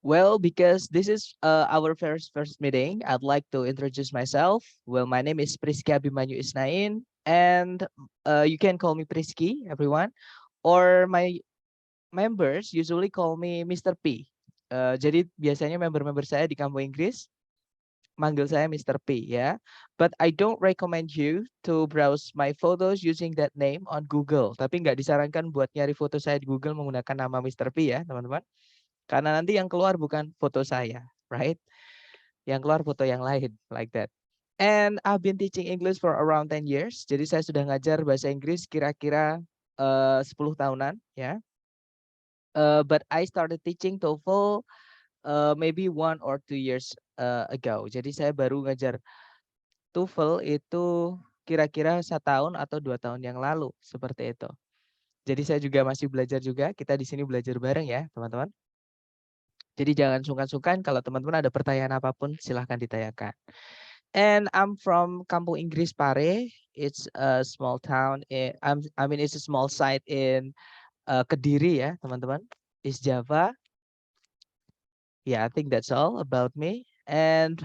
Well, because this is our first meeting, I'd like to introduce myself. Well, my name is Priski Abimanyu Isnain, and you can call me Priski, everyone, or my members usually call me Mr. P. Jadi biasanya member-member saya di kampung Inggris manggil saya Mr. P ya. But I don't recommend you to browse my photos using that name on Google. Tapi nggak disarankan buat nyari foto saya di Google menggunakan nama Mr. P ya, teman-teman. Karena nanti yang keluar bukan foto saya, right? Yang keluar foto yang lain, like that. And I've been teaching English for around 10 years. Jadi saya sudah ngajar bahasa Inggris kira-kira 10 tahunan ya. But I started teaching TOEFL maybe 1 or 2 years ago. Jadi saya baru ngajar TOEFL itu kira-kira 1 tahun atau 2 tahun yang lalu, seperti itu. Jadi saya juga masih belajar juga. Kita di sini belajar bareng ya, teman-teman. Jadi jangan sungkan-sungkan kalau teman-teman ada pertanyaan apapun silahkan ditanyakan. And I'm from Kampung Inggris Pare. It's a small town. I mean it's a small site in Kediri ya teman-teman. East Java. Yeah, I think that's all about me. And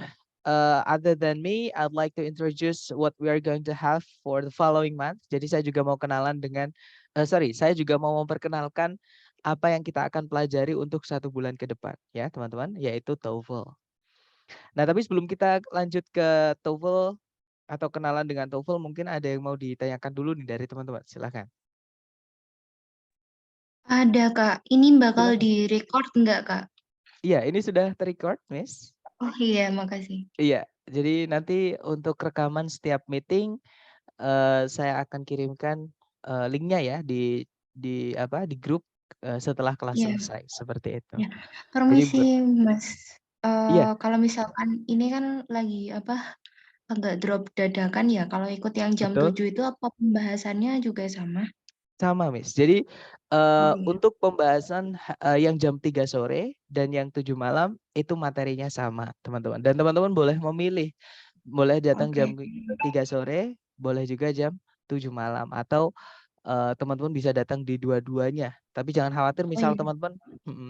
other than me, I'd like to introduce what we are going to have for the following month. Jadi saya juga mau kenalan dengan, saya juga mau memperkenalkan apa yang kita akan pelajari untuk 1 bulan ke depan ya teman-teman, yaitu TOEFL. Nah tapi sebelum kita lanjut ke TOEFL atau kenalan dengan TOEFL, mungkin ada yang mau ditanyakan dulu nih dari teman-teman, silakan. Ada Kak, ini bakal Silakan. di-record nggak Kak? Iya, ini sudah terrecord, Miss. Oh iya, makasih. Iya, jadi nanti untuk rekaman setiap meeting saya akan kirimkan linknya ya di grup setelah kelas Iya, selesai seperti itu. ya. Jadi Permisi Mas, iya kalau misalkan ini kan lagi agak drop dadakan ya, kalau ikut yang jam betul 7 itu apa pembahasannya juga sama? sama Miss. Jadi Oh iya, untuk pembahasan yang jam 3 sore dan yang 7 malam itu materinya sama teman-teman. Dan teman-teman boleh memilih, boleh datang oke. jam 3 sore, boleh juga jam 7 malam atau teman-teman bisa datang di dua-duanya. Tapi jangan khawatir Oh iya,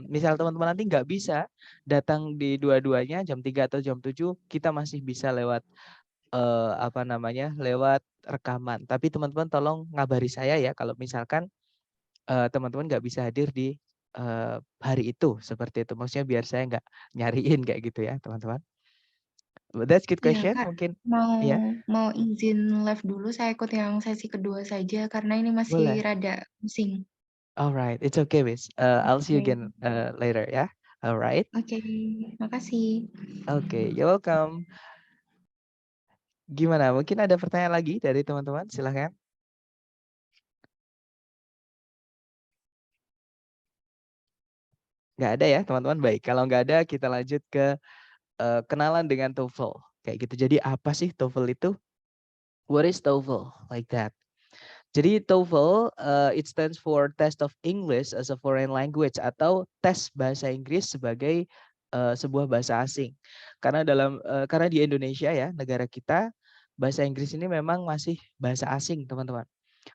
misal teman-teman nanti nggak bisa datang di dua-duanya jam 3 atau jam 7, kita masih bisa lewat lewat rekaman. Tapi teman-teman tolong ngabari saya ya kalau misalkan teman-teman nggak bisa hadir di hari itu seperti itu. Maksudnya biar saya nggak nyariin kayak gitu ya, teman-teman. That's good iya question Kak, mungkin mau ya. mau izin live dulu, saya ikut yang sesi kedua saja karena ini masih Boleh. rada pusing. Alright, it's okay, Miss. I'll see you Oke, again later ya. Alright. oke, makasih. Oke, you're welcome. Gimana? Mungkin ada pertanyaan lagi dari teman-teman? Silahkan. Nggak ada ya, teman-teman? Baik, kalau nggak ada, kita lanjut ke kenalan dengan TOEFL. Kayak gitu. Jadi apa sih TOEFL itu? What is TOEFL? Like that. Jadi TOEFL, it stands for Test of English as a Foreign Language atau tes bahasa Inggris sebagai sebuah bahasa asing. Karena di Indonesia ya, negara kita, bahasa Inggris ini memang masih bahasa asing, teman-teman.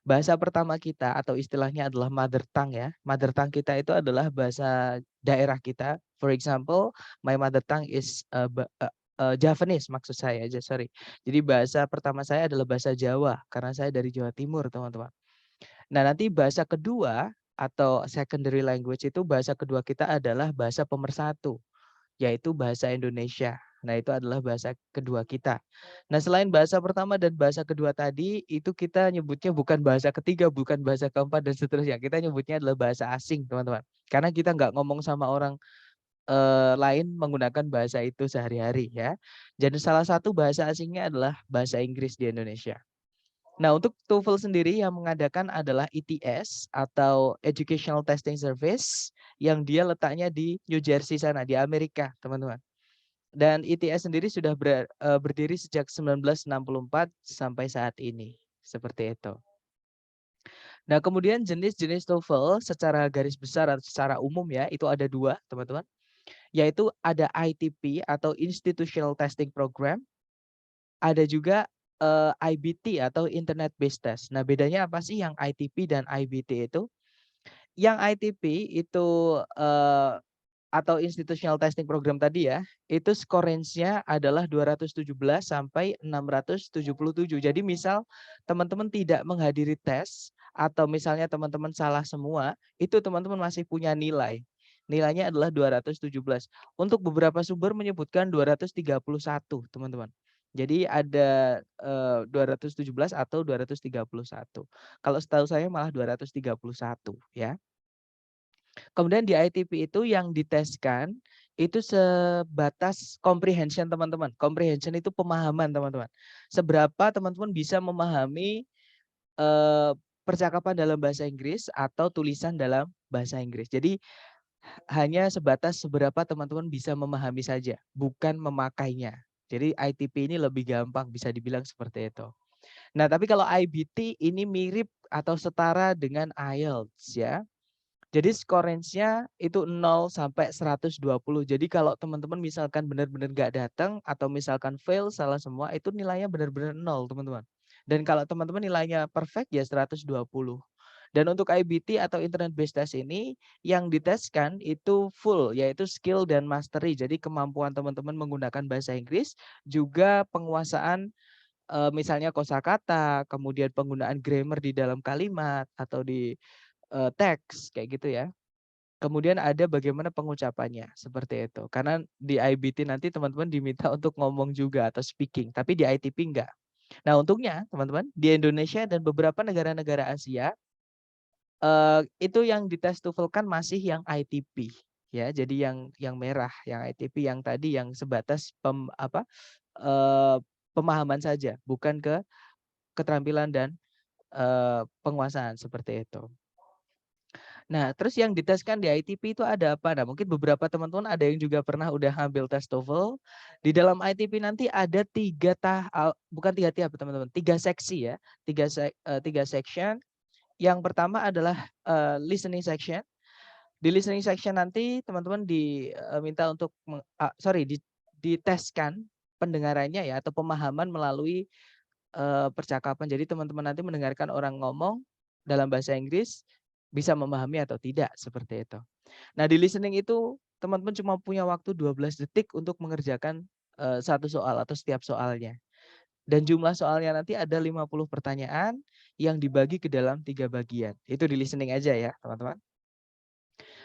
Bahasa pertama kita atau istilahnya adalah mother tongue ya. Mother tongue kita itu adalah bahasa daerah kita. For example, my mother tongue is Javanese maksud saya aja, sorry. Jadi bahasa pertama saya adalah bahasa Jawa karena saya dari Jawa Timur, teman-teman. Nah, nanti bahasa kedua atau secondary language itu bahasa kedua kita adalah bahasa pemersatu, yaitu bahasa Indonesia. Nah, itu adalah bahasa kedua kita. Nah, selain bahasa pertama dan bahasa kedua tadi, itu kita nyebutnya bukan bahasa ketiga, bukan bahasa keempat, dan seterusnya. Kita nyebutnya adalah bahasa asing, teman-teman. Karena kita nggak ngomong sama orang lain menggunakan bahasa itu sehari-hari ya. Jadi salah satu bahasa asingnya adalah bahasa Inggris di Indonesia. Nah, untuk TOEFL sendiri yang mengadakan adalah ETS atau Educational Testing Service yang dia letaknya di New Jersey sana di Amerika, teman-teman. Dan ETS sendiri sudah berdiri sejak 1964 sampai saat ini. Seperti itu. Nah, kemudian jenis-jenis TOEFL secara garis besar atau secara umum ya, itu ada 2, teman-teman. Yaitu ada ITP atau Institutional Testing Program, ada juga IBT atau Internet Based Test. Nah, bedanya apa sih yang ITP dan IBT itu? Yang ITP itu atau institutional testing program tadi ya, itu score range-nya adalah 217 sampai 677. Jadi misal teman-teman tidak menghadiri tes atau misalnya teman-teman salah semua, itu teman-teman masih punya nilai. Nilainya adalah 217. Untuk beberapa sumber menyebutkan 231, teman-teman. Jadi ada 217 atau 231. Kalau setahu saya malah 231 ya. Kemudian di ITP itu yang diteskan itu sebatas comprehension teman-teman. Comprehension itu pemahaman teman-teman. Seberapa teman-teman bisa memahami percakapan dalam bahasa Inggris atau tulisan dalam bahasa Inggris. Jadi hanya sebatas seberapa teman-teman bisa memahami saja, bukan memakainya. Jadi ITP ini lebih gampang bisa dibilang seperti itu. Nah, tapi kalau IBT ini mirip atau setara dengan IELTS ya. Jadi score range-nya itu 0 sampai 120. Jadi kalau teman-teman misalkan benar-benar nggak datang atau misalkan fail salah semua, itu nilainya benar-benar 0, teman-teman. Dan kalau teman-teman nilainya perfect ya 120. Dan untuk IBT atau Internet Based Test ini yang diteskan itu full, yaitu skill dan mastery. Jadi kemampuan teman-teman menggunakan bahasa Inggris, juga penguasaan misalnya kosakata, kemudian penggunaan grammar di dalam kalimat atau di teks kayak gitu ya. Kemudian ada bagaimana pengucapannya, seperti itu. Karena di IBT nanti teman-teman diminta untuk ngomong juga atau speaking, tapi di ITP enggak. Nah, untungnya teman-teman di Indonesia dan beberapa negara-negara Asia itu yang dites TOEFL kan masih yang ITP ya. Jadi yang merah, yang ITP yang tadi yang sebatas pemahaman saja, bukan ke keterampilan dan penguasaan seperti itu. Nah, terus yang diteskan di ITP itu ada apa? Nah, mungkin beberapa teman-teman ada yang juga pernah udah ngambil tes TOEFL. Di dalam ITP nanti ada bukan tiga tahap teman-teman, 3 seksi ya, 3 section. Yang pertama adalah listening section. Di listening section nanti teman-teman diminta untuk diteskan pendengarannya ya atau pemahaman melalui percakapan. Jadi teman-teman nanti mendengarkan orang ngomong dalam bahasa Inggris bisa memahami atau tidak seperti itu. Nah, di listening itu teman-teman cuma punya waktu 12 detik untuk mengerjakan satu soal atau setiap soalnya. Dan jumlah soalnya nanti ada 50 pertanyaan yang dibagi ke dalam 3 bagian. Itu di listening aja ya, teman-teman.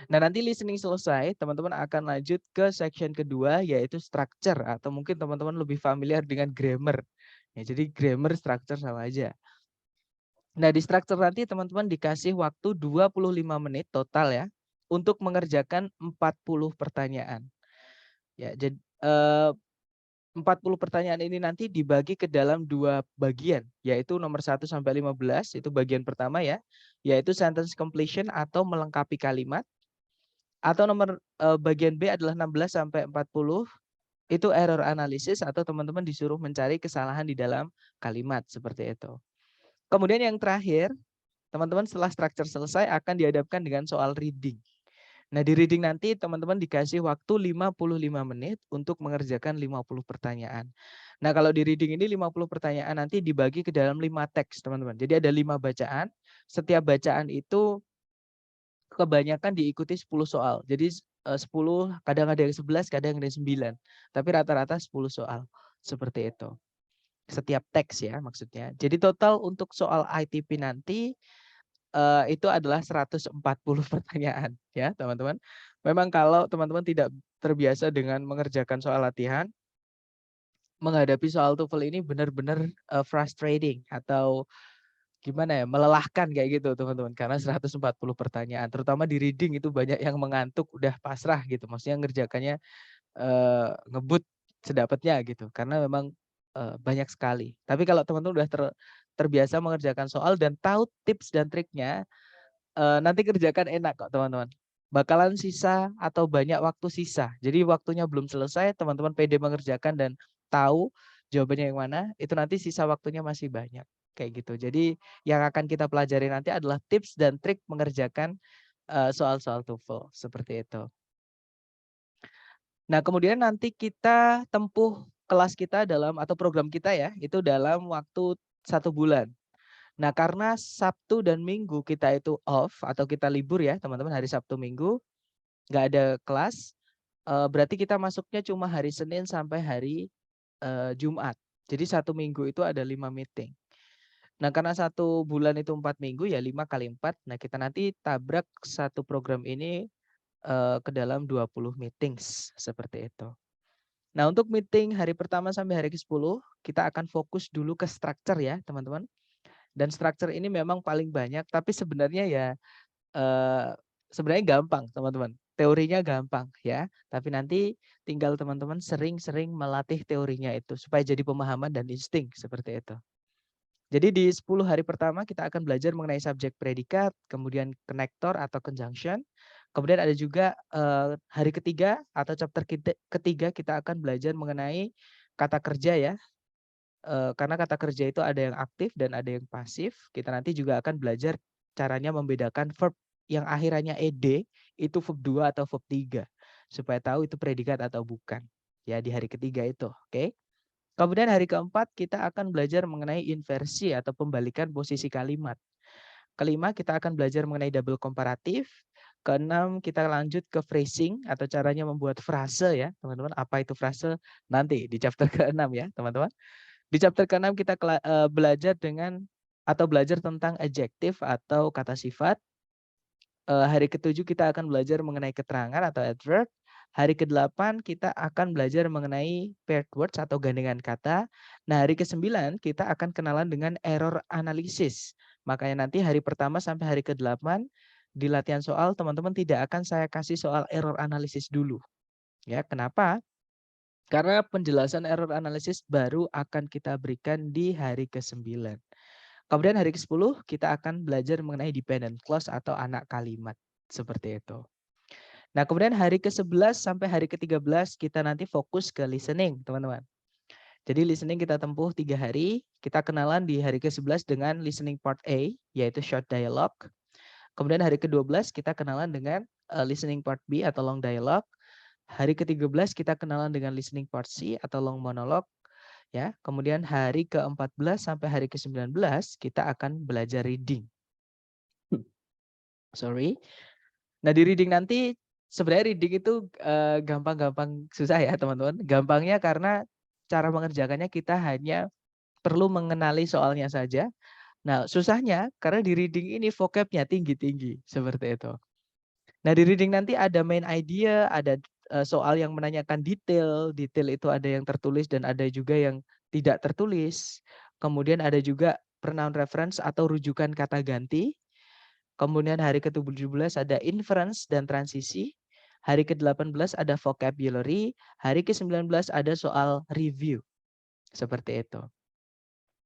Nah, nanti listening selesai, teman-teman akan lanjut ke section kedua yaitu structure atau mungkin teman-teman lebih familiar dengan grammar. Ya, jadi grammar structure sama aja. Nah, di structure nanti teman-teman dikasih waktu 25 menit total ya untuk mengerjakan 40 pertanyaan. Ya, jadi 40 pertanyaan ini nanti dibagi ke dalam 2 bagian, yaitu nomor 1 sampai 15 itu bagian pertama ya, yaitu sentence completion atau melengkapi kalimat. Atau bagian B adalah 16 sampai 40 itu error analysis atau teman-teman disuruh mencari kesalahan di dalam kalimat seperti itu. Kemudian yang terakhir, teman-teman setelah structure selesai akan dihadapkan dengan soal reading. Nah, di reading nanti teman-teman dikasih waktu 55 menit untuk mengerjakan 50 pertanyaan. Nah, kalau di reading ini 50 pertanyaan nanti dibagi ke dalam 5 teks, teman-teman. Jadi ada 5 bacaan. Setiap bacaan itu kebanyakan diikuti 10 soal. Jadi 10, kadang ada yang 11, kadang ada yang 9. Tapi rata-rata 10 soal. Seperti itu. Setiap teks ya maksudnya. Jadi total untuk soal ITP nanti itu adalah 140 pertanyaan ya teman-teman. Memang kalau teman-teman tidak terbiasa dengan mengerjakan soal latihan, menghadapi soal TOEFL ini benar-benar frustrating atau gimana ya, melelahkan kayak gitu teman-teman. Karena 140 pertanyaan, terutama di reading itu banyak yang mengantuk, udah pasrah gitu. Maksudnya ngerjakannya ngebut sedapatnya gitu. Karena memang banyak sekali. Tapi kalau teman-teman udah terbiasa mengerjakan soal dan tahu tips dan triknya, nanti kerjakan enak kok teman-teman. Bakalan sisa atau banyak waktu sisa. Jadi waktunya belum selesai, teman-teman pede mengerjakan dan tahu jawabannya yang mana, itu nanti sisa waktunya masih banyak. Kayak gitu. Jadi yang akan kita pelajari nanti adalah tips dan trik mengerjakan soal-soal TOEFL. Seperti itu. Nah, kemudian nanti kita tempuh kelas kita atau program kita ya, itu dalam waktu 1 bulan. Nah, karena Sabtu dan Minggu kita itu off atau kita libur ya teman-teman, hari Sabtu Minggu nggak ada kelas. berarti kita masuknya cuma hari Senin sampai hari Jumat. Jadi 1 minggu itu ada 5 meeting. Nah, karena 1 bulan itu 4 minggu, ya 5 kali 4. Nah, kita nanti tabrak satu program ini ke dalam 20 meetings, seperti itu. Nah, untuk meeting hari pertama sampai hari ke-10, kita akan fokus dulu ke structure ya, teman-teman. Dan structure ini memang paling banyak, tapi sebenarnya ya sebenarnya gampang, teman-teman. Teorinya gampang ya, tapi nanti tinggal teman-teman sering-sering melatih teorinya itu supaya jadi pemahaman dan insting seperti itu. Jadi di 10 hari pertama kita akan belajar mengenai subjek predikat, kemudian connector atau conjunction. Kemudian ada juga hari ketiga atau chapter ketiga kita akan belajar mengenai kata kerja ya. Karena kata kerja itu ada yang aktif dan ada yang pasif. Kita nanti juga akan belajar caranya membedakan verb yang akhirannya ed itu verb 2 atau verb 3 supaya tahu itu predikat atau bukan. Ya di hari ketiga itu, oke? Kemudian hari keempat kita akan belajar mengenai inversi atau pembalikan posisi kalimat. Kelima kita akan belajar mengenai double komparatif. Keenam kita lanjut ke phrasing atau caranya membuat frase ya teman-teman. Apa itu frase? Nanti di chapter ke-6 ya teman-teman. Di chapter ke-6 kita belajar belajar tentang adjektif atau kata sifat. Hari ke-7 kita akan belajar mengenai keterangan atau adverb. Hari ke-8 kita akan belajar mengenai paired words atau gandengan kata. Nah, hari ke-9 kita akan kenalan dengan error analysis. Makanya nanti hari pertama sampai hari ke-8 di latihan soal teman-teman tidak akan saya kasih soal error analysis dulu. Ya, kenapa? Karena penjelasan error analysis baru akan kita berikan di hari ke-9. Kemudian hari ke-10 kita akan belajar mengenai dependent clause atau anak kalimat. Seperti itu. Nah, kemudian hari ke-11 sampai hari ke-13 kita nanti fokus ke listening, teman-teman. Jadi listening kita tempuh 3 hari. Kita kenalan di hari ke-11 dengan listening part A, yaitu short dialogue. Kemudian hari ke-12 kita kenalan dengan listening part B atau long dialogue. Hari ke-13 kita kenalan dengan listening part C atau long monologue. Ya, kemudian hari ke-14 sampai hari ke-19 kita akan belajar reading. Sorry. Nah, di reading nanti sebenarnya reading itu gampang-gampang susah ya, teman-teman. Gampangnya karena cara mengerjakannya kita hanya perlu mengenali soalnya saja. Nah, susahnya karena di reading ini vocabnya tinggi-tinggi, seperti itu. Nah, di reading nanti ada main idea, ada soal yang menanyakan detail. Detail itu ada yang tertulis dan ada juga yang tidak tertulis. Kemudian ada juga pronoun reference atau rujukan kata ganti. Kemudian hari ke-17 ada inference dan transisi. Hari ke-18 ada vocabulary. Hari ke-19 ada soal review. Seperti itu.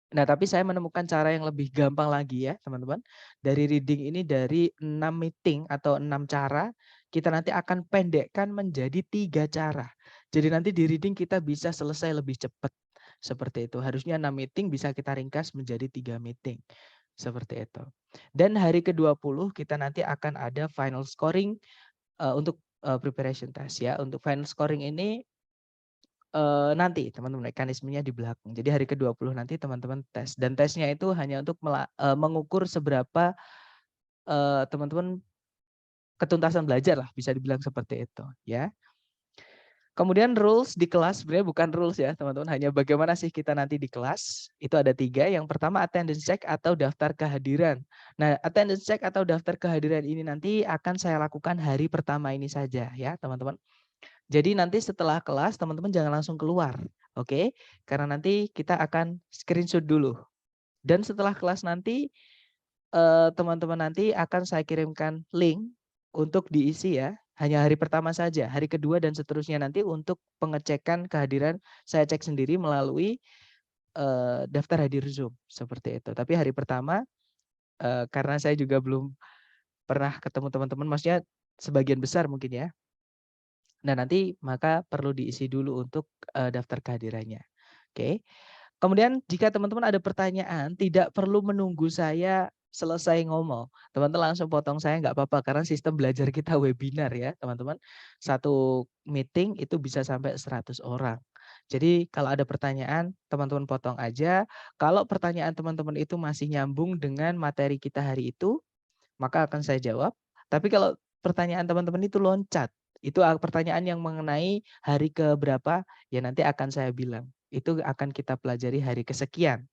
Nah, tapi saya menemukan cara yang lebih gampang lagi ya, teman-teman. Dari reading ini dari 6 meeting atau 6 cara, kita nanti akan pendekkan menjadi 3 cara. Jadi nanti di reading kita bisa selesai lebih cepat. Seperti itu. Harusnya 6 meeting bisa kita ringkas menjadi 3 meeting. Seperti itu. Dan hari ke-20 kita nanti akan ada final scoring untuk preparation test ya. Untuk final scoring ini nanti teman-teman mekanismenya di belakang. Jadi hari ke-20 nanti teman-teman tes dan tesnya itu hanya untuk mengukur seberapa teman-teman ketuntasan belajar lah bisa dibilang seperti itu ya. Kemudian rules di kelas sebenarnya bukan rules ya teman-teman, hanya bagaimana sih kita nanti di kelas. Itu ada 3. Yang pertama attendance check atau daftar kehadiran. Nah, attendance check atau daftar kehadiran ini nanti akan saya lakukan hari pertama ini saja ya teman-teman. Jadi nanti setelah kelas teman-teman jangan langsung keluar, oke? Karena nanti kita akan screenshot dulu. Dan setelah kelas nanti teman-teman nanti akan saya kirimkan link untuk diisi ya. Hanya hari pertama saja, hari kedua dan seterusnya nanti untuk pengecekan kehadiran saya cek sendiri melalui daftar hadir Zoom seperti itu. Tapi hari pertama karena saya juga belum pernah ketemu teman-teman, maksudnya sebagian besar mungkin ya. Nah, nanti maka perlu diisi dulu untuk daftar kehadirannya. Oke. Kemudian jika teman-teman ada pertanyaan, tidak perlu menunggu saya selesai ngomong. Teman-teman langsung potong saya nggak apa-apa karena sistem belajar kita webinar ya, teman-teman. Satu meeting itu bisa sampai 100 orang. Jadi kalau ada pertanyaan, teman-teman potong aja. Kalau pertanyaan teman-teman itu masih nyambung dengan materi kita hari itu, maka akan saya jawab. Tapi kalau pertanyaan teman-teman itu loncat, Itu pertanyaan yang mengenai hari ke berapa, ya nanti akan saya bilang. Itu akan kita pelajari hari kesekian.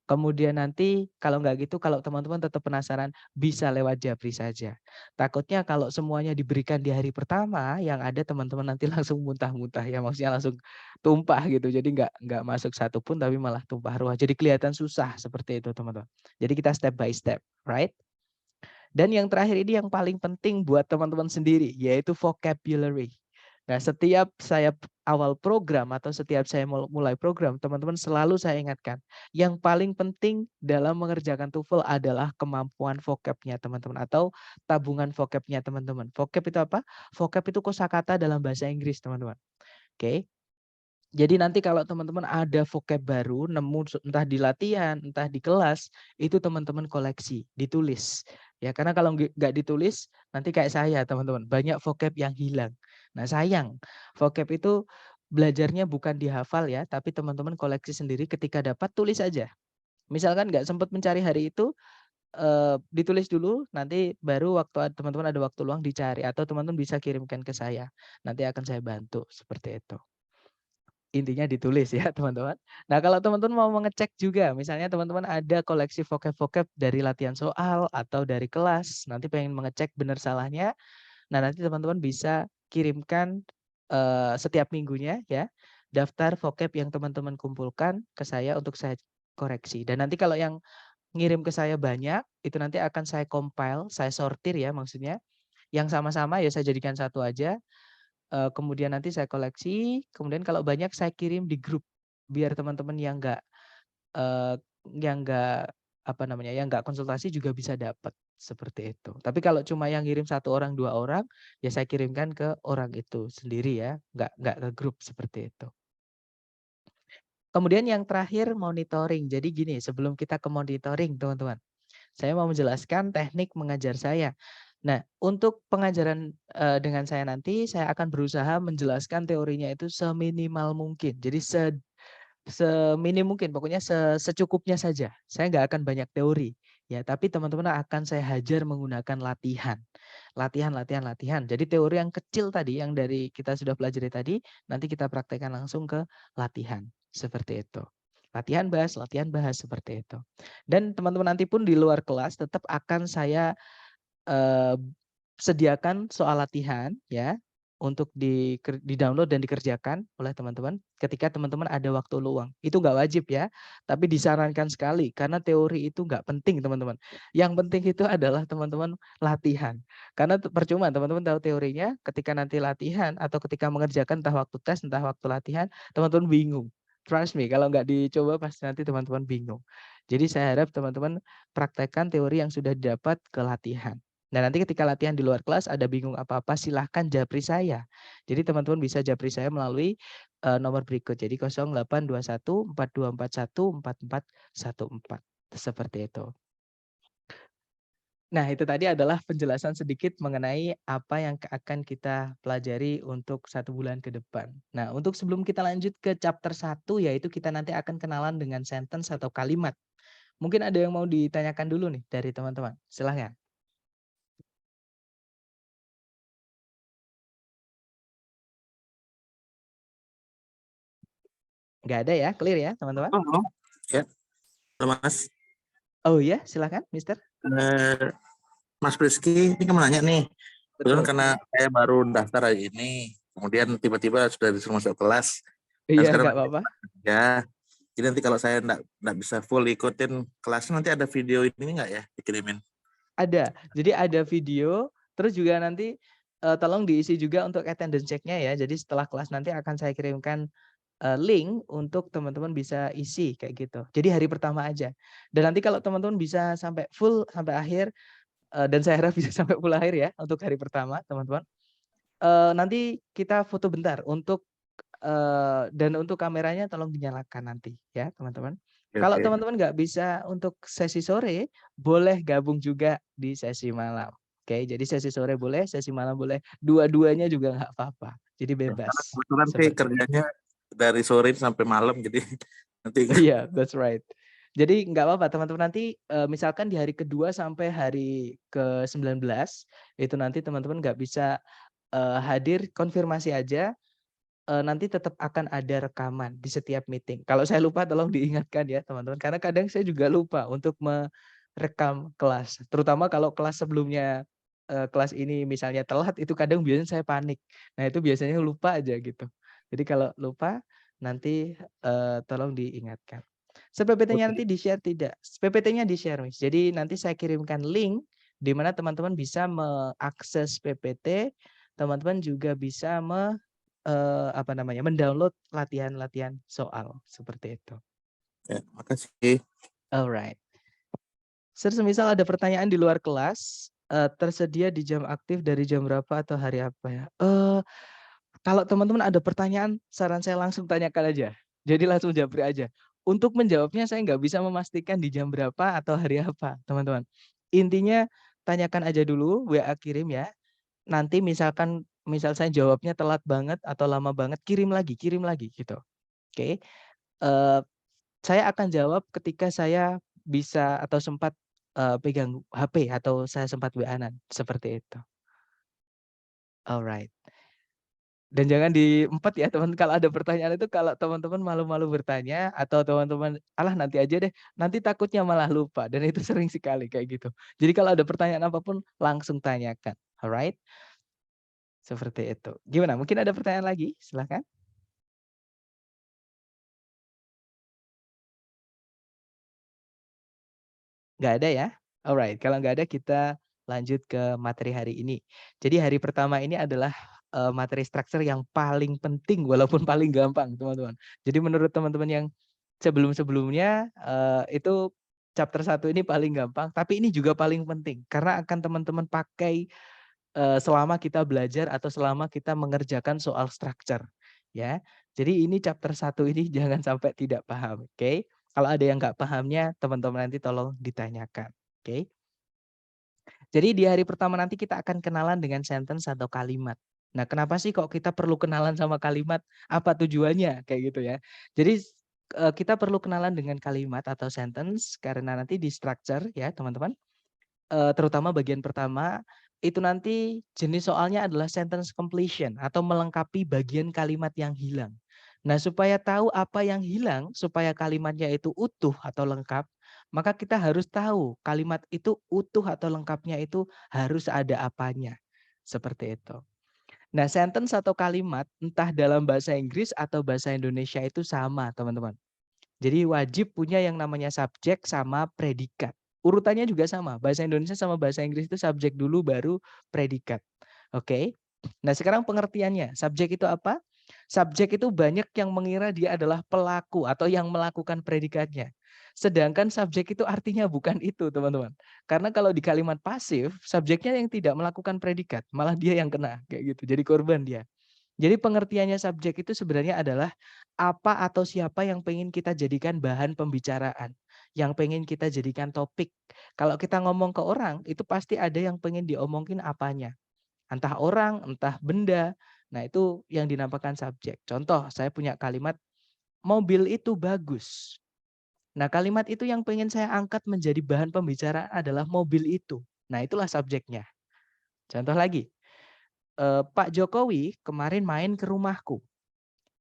Kemudian nanti kalau nggak gitu, kalau teman-teman tetap penasaran, bisa lewat Japri saja. Takutnya kalau semuanya diberikan di hari pertama, yang ada teman-teman nanti langsung muntah-muntah, ya maksudnya langsung tumpah gitu. Jadi nggak masuk satu pun, tapi malah tumpah ruah. Jadi kelihatan susah seperti itu teman-teman. Jadi kita step by step, right? Dan yang terakhir ini yang paling penting buat teman-teman sendiri, yaitu vocabulary. Nah, setiap saya awal program atau setiap saya mulai program, teman-teman selalu saya ingatkan, yang paling penting dalam mengerjakan TOEFL adalah kemampuan vocabnya teman-teman atau tabungan vocabnya teman-teman. Vocab itu apa? Vocab itu kosakata dalam bahasa Inggris, teman-teman. Oke. Jadi nanti kalau teman-teman ada vocab baru, nemu entah di latihan, entah di kelas, itu teman-teman koleksi, ditulis. Ya, karena kalau nggak ditulis, nanti kayak saya teman-teman, banyak vocab yang hilang. Nah sayang, vocab itu belajarnya bukan dihafal ya, tapi teman-teman koleksi sendiri ketika dapat, tulis aja. Misalkan nggak sempat mencari hari itu, ditulis dulu, nanti baru waktu teman-teman ada waktu luang dicari, atau teman-teman bisa kirimkan ke saya. Nanti akan saya bantu, seperti itu. Intinya ditulis ya teman-teman. Nah kalau teman-teman mau mengecek juga, misalnya teman-teman ada koleksi vocab-vocab dari latihan soal atau dari kelas, nanti pengen mengecek benar salahnya, nah nanti teman-teman bisa kirimkan setiap minggunya ya, daftar vocab yang teman-teman kumpulkan ke saya untuk saya koreksi. Dan nanti kalau yang ngirim ke saya banyak, itu nanti akan saya compile, saya sortir ya maksudnya, yang sama-sama ya saya jadikan satu aja. Kemudian nanti saya koleksi, kemudian kalau banyak saya kirim di grup, biar teman-teman eee, yang nggak, apa namanya, yang nggak konsultasi juga bisa dapat, seperti itu. Tapi kalau cuma yang ngirim satu orang, 2 orang, ya saya kirimkan ke orang itu sendiri ya, nggak ke grup, seperti itu. Kemudian yang terakhir monitoring. Jadi gini, sebelum kita ke monitoring teman-teman, saya mau menjelaskan teknik mengajar saya. Nah, untuk pengajaran, dengan saya nanti, saya akan berusaha menjelaskan teorinya itu seminimal mungkin. Jadi seminim mungkin, pokoknya secukupnya saja. Saya nggak akan banyak teori, ya, tapi teman-teman akan saya hajar menggunakan latihan. Latihan latihan latihan. Jadi teori yang kecil tadi, yang dari kita sudah pelajari tadi, nanti kita praktekkan langsung ke latihan, seperti itu. Latihan bahas, seperti itu. Dan teman-teman nanti pun di luar kelas tetap akan saya sediakan soal latihan ya, untuk di-download dan dikerjakan oleh teman-teman ketika teman-teman ada waktu luang. Itu nggak wajib ya, tapi disarankan sekali karena teori itu nggak penting teman-teman. Yang penting itu adalah teman-teman latihan. Karena percuma teman-teman tahu teorinya, ketika nanti latihan atau ketika mengerjakan entah waktu tes, entah waktu latihan, teman-teman bingung. Trust me, kalau nggak dicoba pasti nanti teman-teman bingung. Jadi saya harap teman-teman praktekkan teori yang sudah didapat ke latihan. Nah, nanti ketika latihan di luar kelas ada bingung apa-apa, silahkan japri saya. Jadi teman-teman bisa japri saya melalui nomor berikut. Jadi 0821 4241 4414. Seperti itu. Nah, itu tadi adalah penjelasan sedikit mengenai apa yang akan kita pelajari untuk 1 bulan ke depan. Nah, untuk sebelum kita lanjut ke chapter 1, yaitu kita nanti akan kenalan dengan sentence atau kalimat. Mungkin ada yang mau ditanyakan dulu nih dari teman-teman. Silahkan. Nggak ada ya, clear ya teman-teman? Oh, ya, Mas. Oh iya, silahkan Mister. Mas Priski, ini kamu nanya nih. Betul, Betul. karena saya baru daftar hari ini, kemudian tiba-tiba sudah disuruh masuk kelas. Dan Iya, sekarang nggak apa-apa. ya, jadi nanti kalau saya nggak bisa full ikutin kelasnya, nanti ada video ini nggak ya dikirimin? Ada. Jadi ada video, terus juga nanti tolong diisi juga untuk attendance check-nya ya. Jadi setelah kelas nanti akan saya kirimkan link untuk teman-teman bisa isi kayak gitu. Jadi hari pertama aja. Dan nanti kalau teman-teman bisa sampai full sampai akhir, dan saya harap bisa sampai full akhir ya untuk hari pertama teman-teman. Nanti kita foto bentar untuk dan untuk kameranya tolong dinyalakan nanti ya teman-teman. Kalau Oke. teman-teman nggak bisa untuk sesi sore, boleh gabung juga di sesi malam. Oke, jadi sesi sore boleh, sesi malam boleh, dua-duanya juga nggak apa-apa. Jadi Karena bebas. kebetulan sih Seperti itu. kerjanya dari sore sampai malam, jadi nanti Iya, that's right. Jadi nggak apa-apa teman-teman nanti misalkan di hari kedua sampai hari ke-19 itu nanti teman-teman nggak bisa hadir konfirmasi aja. Nanti tetap akan ada rekaman di setiap meeting. Kalau saya lupa tolong diingatkan ya teman-teman, karena kadang saya juga lupa untuk merekam kelas. Terutama kalau kelas sebelumnya, kelas ini misalnya telat, itu kadang biasanya saya panik. Nah itu biasanya lupa aja gitu. Jadi kalau lupa nanti tolong diingatkan. PPT-nya nanti di-share tidak? PPT-nya di-share, Miss. Jadi nanti saya kirimkan link di mana teman-teman bisa mengakses PPT, teman-teman juga bisa mendownload latihan-latihan soal seperti itu. Ya, makasih. Alright. Semisal ada pertanyaan di luar kelas, tersedia di jam aktif dari jam berapa atau hari apa ya? Kalau teman-teman ada pertanyaan, saran saya langsung tanyakan aja. Jadi langsung japri aja. Untuk menjawabnya saya nggak bisa memastikan di jam berapa atau hari apa, teman-teman. Intinya tanyakan aja dulu, WA kirim ya. Nanti misal saya jawabnya telat banget atau lama banget, kirim lagi gitu. Oke. Saya akan jawab ketika saya bisa atau sempat pegang HP atau saya sempat WA-an seperti itu. Alright. Dan jangan diempet ya teman, kalau ada pertanyaan itu kalau teman-teman malu-malu bertanya atau teman-teman, "Alah nanti aja deh," nanti takutnya malah lupa dan itu sering sekali kayak gitu. Jadi kalau ada pertanyaan apapun langsung tanyakan, alright? Seperti itu. Gimana, mungkin ada pertanyaan lagi? Silahkan. Nggak ada ya? Alright, kalau nggak ada kita lanjut ke materi hari ini. Jadi hari pertama ini adalah, materi struktur yang paling penting walaupun paling gampang, teman-teman. Jadi menurut teman-teman yang sebelum-sebelumnya, itu chapter 1 ini paling gampang, tapi ini juga paling penting karena akan teman-teman pakai, selama kita belajar atau selama kita mengerjakan soal struktur, ya. Jadi ini chapter 1 ini jangan sampai tidak paham, oke? Kalau ada yang nggak pahamnya, teman-teman nanti tolong ditanyakan, oke? Jadi di hari pertama nanti kita akan kenalan dengan sentence atau kalimat. Nah, kenapa sih kok kita perlu kenalan sama kalimat? Apa tujuannya? Kayak gitu ya. Jadi kita perlu kenalan dengan kalimat atau sentence karena nanti di structure ya, teman-teman. Terutama bagian pertama itu nanti jenis soalnya adalah sentence completion atau melengkapi bagian kalimat yang hilang. Nah, supaya tahu apa yang hilang, supaya kalimatnya itu utuh atau lengkap, maka kita harus tahu kalimat itu utuh atau lengkapnya itu harus ada apanya. Seperti itu. Nah, sentence atau kalimat entah dalam bahasa Inggris atau bahasa Indonesia itu sama, teman-teman. Jadi wajib punya yang namanya subjek sama predikat. Urutannya juga sama. Bahasa Indonesia sama bahasa Inggris itu subjek dulu baru predikat. Oke. Nah, sekarang pengertiannya. Subjek itu apa? Subjek itu banyak yang mengira dia adalah pelaku atau yang melakukan predikatnya. Sedangkan subjek itu artinya bukan itu, teman-teman. Karena kalau di kalimat pasif, subjeknya yang tidak melakukan predikat, malah dia yang kena kayak gitu. Jadi korban dia. Jadi pengertiannya subjek itu sebenarnya adalah apa atau siapa yang pengen kita jadikan bahan pembicaraan, yang pengen kita jadikan topik. Kalau kita ngomong ke orang, itu pasti ada yang pengen diomongin apanya. Entah orang, entah benda. Nah, itu yang dinamakan subjek. Contoh, saya punya kalimat, mobil itu bagus. Nah, kalimat itu yang pengen saya angkat menjadi bahan pembicaraan adalah mobil itu. Nah, itulah subjeknya. Contoh lagi, Pak Jokowi kemarin main ke rumahku.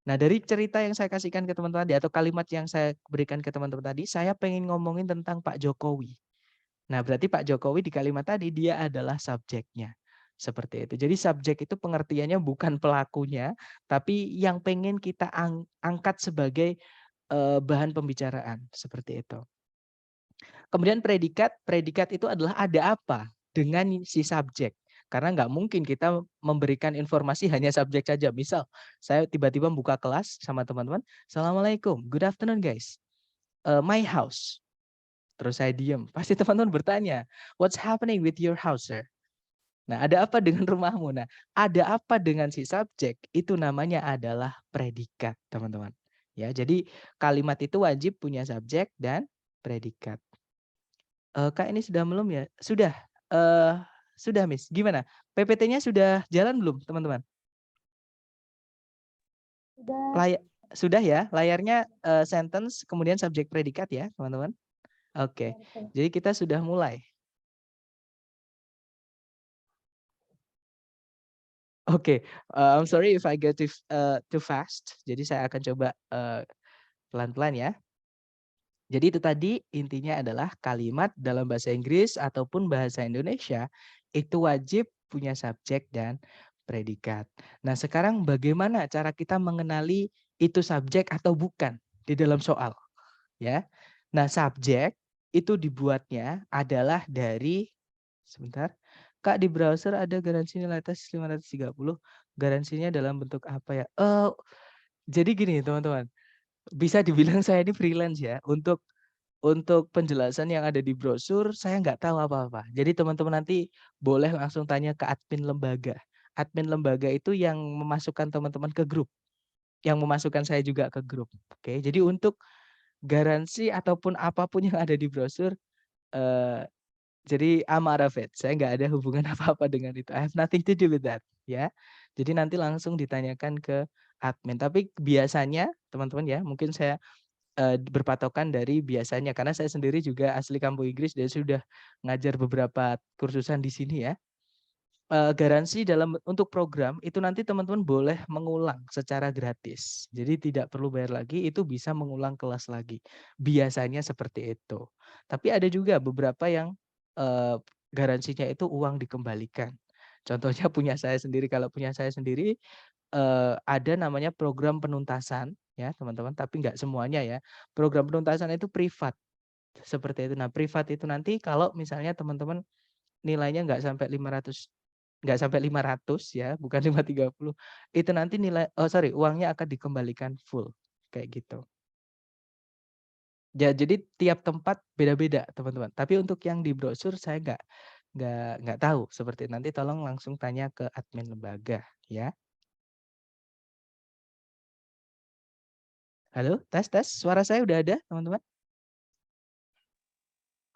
Nah, dari cerita yang saya kasihkan ke teman-teman tadi atau kalimat yang saya berikan ke teman-teman tadi, saya pengen ngomongin tentang Pak Jokowi. Nah, berarti Pak Jokowi di kalimat tadi dia adalah subjeknya. Seperti itu. Jadi subjek itu pengertiannya bukan pelakunya, tapi yang pengen kita angkat sebagai bahan pembicaraan. Seperti itu. Kemudian predikat itu adalah ada apa dengan si subjek. Karena nggak mungkin kita memberikan informasi hanya subjek saja. Misal, saya tiba-tiba buka kelas sama teman-teman, Assalamualaikum, good afternoon guys, my house. Terus saya diam. Pasti teman-teman bertanya, what's happening with your house, sir? Nah, ada apa dengan rumahmu? Nah, ada apa dengan si subjek? Itu namanya adalah predikat, teman-teman. Ya, jadi kalimat itu wajib punya subjek dan predikat. Kak, ini sudah belum ya? Sudah, sudah Miss. Gimana? PPT-nya sudah jalan belum, teman-teman? Sudah. Sudah ya? Layarnya sentence, kemudian subjek predikat ya, teman-teman? Oke. Jadi kita sudah mulai. Oke, I'm sorry if I go too fast. Jadi saya akan coba pelan-pelan ya. Jadi itu tadi intinya adalah kalimat dalam bahasa Inggris ataupun bahasa Indonesia itu wajib punya subjek dan predikat. Nah, sekarang bagaimana cara kita mengenali itu subjek atau bukan di dalam soal, ya? Nah, subjek itu dibuatnya adalah dari sebentar. Kak, di browser ada garansi nilai tes 530. Garansinya dalam bentuk apa ya? Jadi gini, teman-teman. Bisa dibilang saya ini freelance ya. Untuk penjelasan yang ada di brosur saya nggak tahu apa-apa. Jadi teman-teman nanti boleh langsung tanya ke admin lembaga. Admin lembaga itu yang memasukkan teman-teman ke grup, yang memasukkan saya juga ke grup. Oke, jadi untuk garansi ataupun apapun yang ada di brosur, eh, jadi I'm out of it. Saya nggak ada hubungan apa-apa dengan itu. I have nothing to do with that, ya. Jadi nanti langsung ditanyakan ke admin. Tapi biasanya teman-teman ya, mungkin saya berpatokan dari biasanya karena saya sendiri juga asli kampung Inggris dan sudah ngajar beberapa kursusan di sini ya. Garansi untuk program itu nanti teman-teman boleh mengulang secara gratis. Jadi tidak perlu bayar lagi, itu bisa mengulang kelas lagi. Biasanya seperti itu. Tapi ada juga beberapa yang garansinya itu uang dikembalikan. Contohnya punya saya sendiri, kalau punya saya sendiri ada namanya program penuntasan ya teman-teman, tapi nggak semuanya ya. Program penuntasan itu privat, seperti itu. Nah, privat itu nanti kalau misalnya teman-teman nilainya nggak sampai 500 ya, bukan 530, itu nanti uangnya akan dikembalikan full, kayak gitu. Ya, jadi tiap tempat beda-beda teman-teman. Tapi untuk yang di brosur saya nggak tahu seperti itu. Nanti tolong langsung tanya ke admin lembaga ya. Halo, tes tes, suara saya udah ada teman-teman?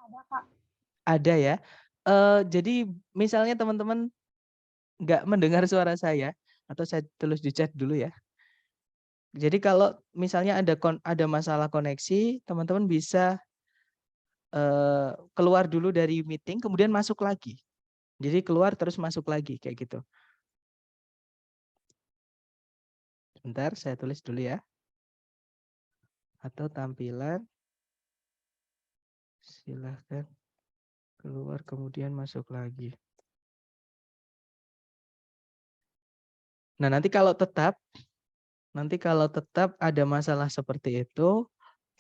Ada, Kak. Ada ya. Jadi misalnya teman-teman nggak mendengar suara saya, atau saya tulis di chat dulu ya. Jadi kalau misalnya ada masalah koneksi, teman-teman bisa keluar dulu dari meeting, kemudian masuk lagi. Jadi keluar terus masuk lagi kayak gitu. Bentar, saya tulis dulu ya. Atau tampilan, silahkan keluar kemudian masuk lagi. Nah, nanti kalau tetap ada masalah seperti itu,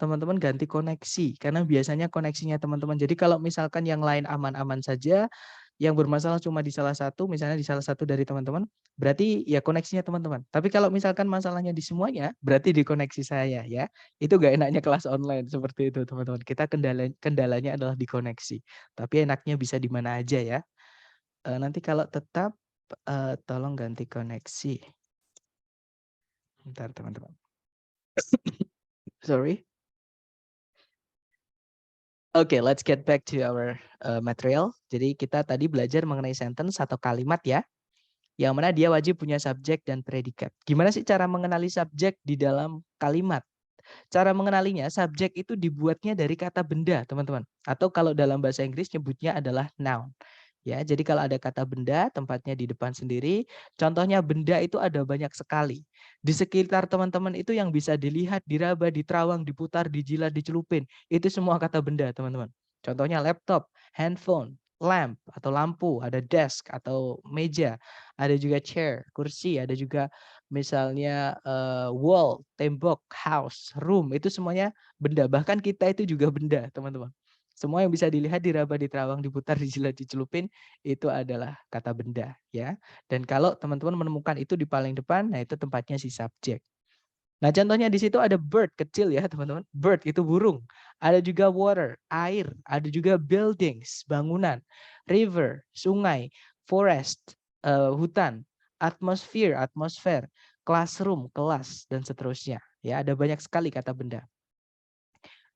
teman-teman ganti koneksi karena biasanya koneksinya teman-teman. Jadi kalau misalkan yang lain aman-aman saja, yang bermasalah cuma di salah satu, misalnya di salah satu dari teman-teman, berarti ya koneksinya teman-teman. Tapi kalau misalkan masalahnya di semuanya, berarti di koneksi saya ya. Itu gak enaknya kelas online seperti itu teman-teman. Kita kendalanya adalah di koneksi. Tapi enaknya bisa di mana aja ya. Nanti kalau tetap tolong ganti koneksi. Bentar teman-teman. Sorry. Oke, let's get back to our material. Jadi kita tadi belajar mengenai sentence atau kalimat ya, yang mana dia wajib punya subjek dan predikat. Gimana sih cara mengenali subjek di dalam kalimat? Cara mengenalinya, subjek itu dibuatnya dari kata benda, teman-teman. Atau kalau dalam bahasa Inggris nyebutnya adalah noun. Ya, jadi kalau ada kata benda, tempatnya di depan sendiri. Contohnya benda itu ada banyak sekali. Di sekitar teman-teman itu yang bisa dilihat, diraba, diterawang, diputar, dijilat, dicelupin. Itu semua kata benda, teman-teman. Contohnya laptop, handphone, lamp atau lampu, ada desk atau meja, ada juga chair, kursi, ada juga misalnya wall, tembok, house, room, itu semuanya benda. Bahkan kita itu juga benda, teman-teman. Semua yang bisa dilihat, diraba, diterawang, diputar, dijilat, dicelupin itu adalah kata benda ya. Dan kalau teman-teman menemukan itu di paling depan, nah itu tempatnya si subjek. Nah, contohnya di situ ada bird kecil ya, teman-teman. Bird itu burung. Ada juga water, air, ada juga buildings, bangunan, river, sungai, forest, hutan, atmosphere, atmosfer, classroom, kelas dan seterusnya. Ya, ada banyak sekali kata benda.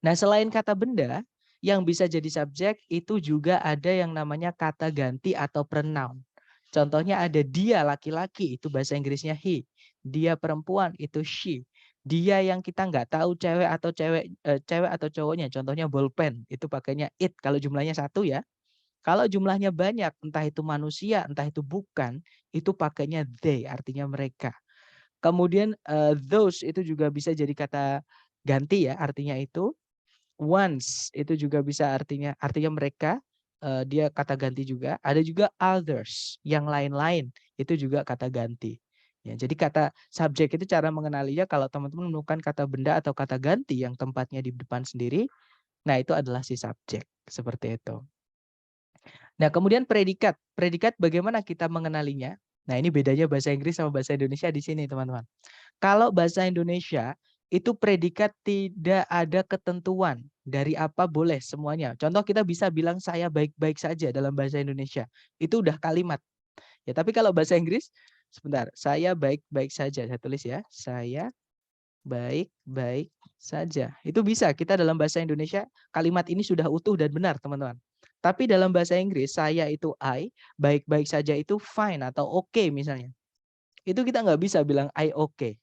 Nah, selain kata benda, yang bisa jadi subjek itu juga ada yang namanya kata ganti atau pronoun. Contohnya ada dia laki-laki, itu bahasa Inggrisnya he. Dia perempuan, itu she. Dia yang kita nggak tahu cewek atau cowoknya, contohnya bolpen, itu pakainya it kalau jumlahnya satu ya. Kalau jumlahnya banyak, entah itu manusia, entah itu bukan, itu pakainya they, artinya mereka. Kemudian those itu juga bisa jadi kata ganti ya, artinya itu. Once itu juga bisa artinya mereka, dia kata ganti juga. Ada juga others, yang lain-lain, itu juga kata ganti. Ya, jadi kata subjek itu cara mengenalinya kalau teman-teman menemukan kata benda atau kata ganti yang tempatnya di depan sendiri, nah itu adalah si subjek, seperti itu. Nah, kemudian predikat. Predikat bagaimana kita mengenalinya? Nah, ini bedanya bahasa Inggris sama bahasa Indonesia di sini, teman-teman. Kalau bahasa Indonesia itu predikat tidak ada ketentuan dari apa boleh semuanya. Contoh kita bisa bilang saya baik-baik saja dalam bahasa Indonesia. Itu udah kalimat. Ya, tapi kalau bahasa Inggris, sebentar, saya baik-baik saja. Saya tulis ya, saya baik-baik saja. Itu bisa kita dalam bahasa Indonesia kalimat ini sudah utuh dan benar, teman-teman. Tapi dalam bahasa Inggris saya itu I, baik-baik saja itu fine atau okay misalnya. Itu kita nggak bisa bilang I okay.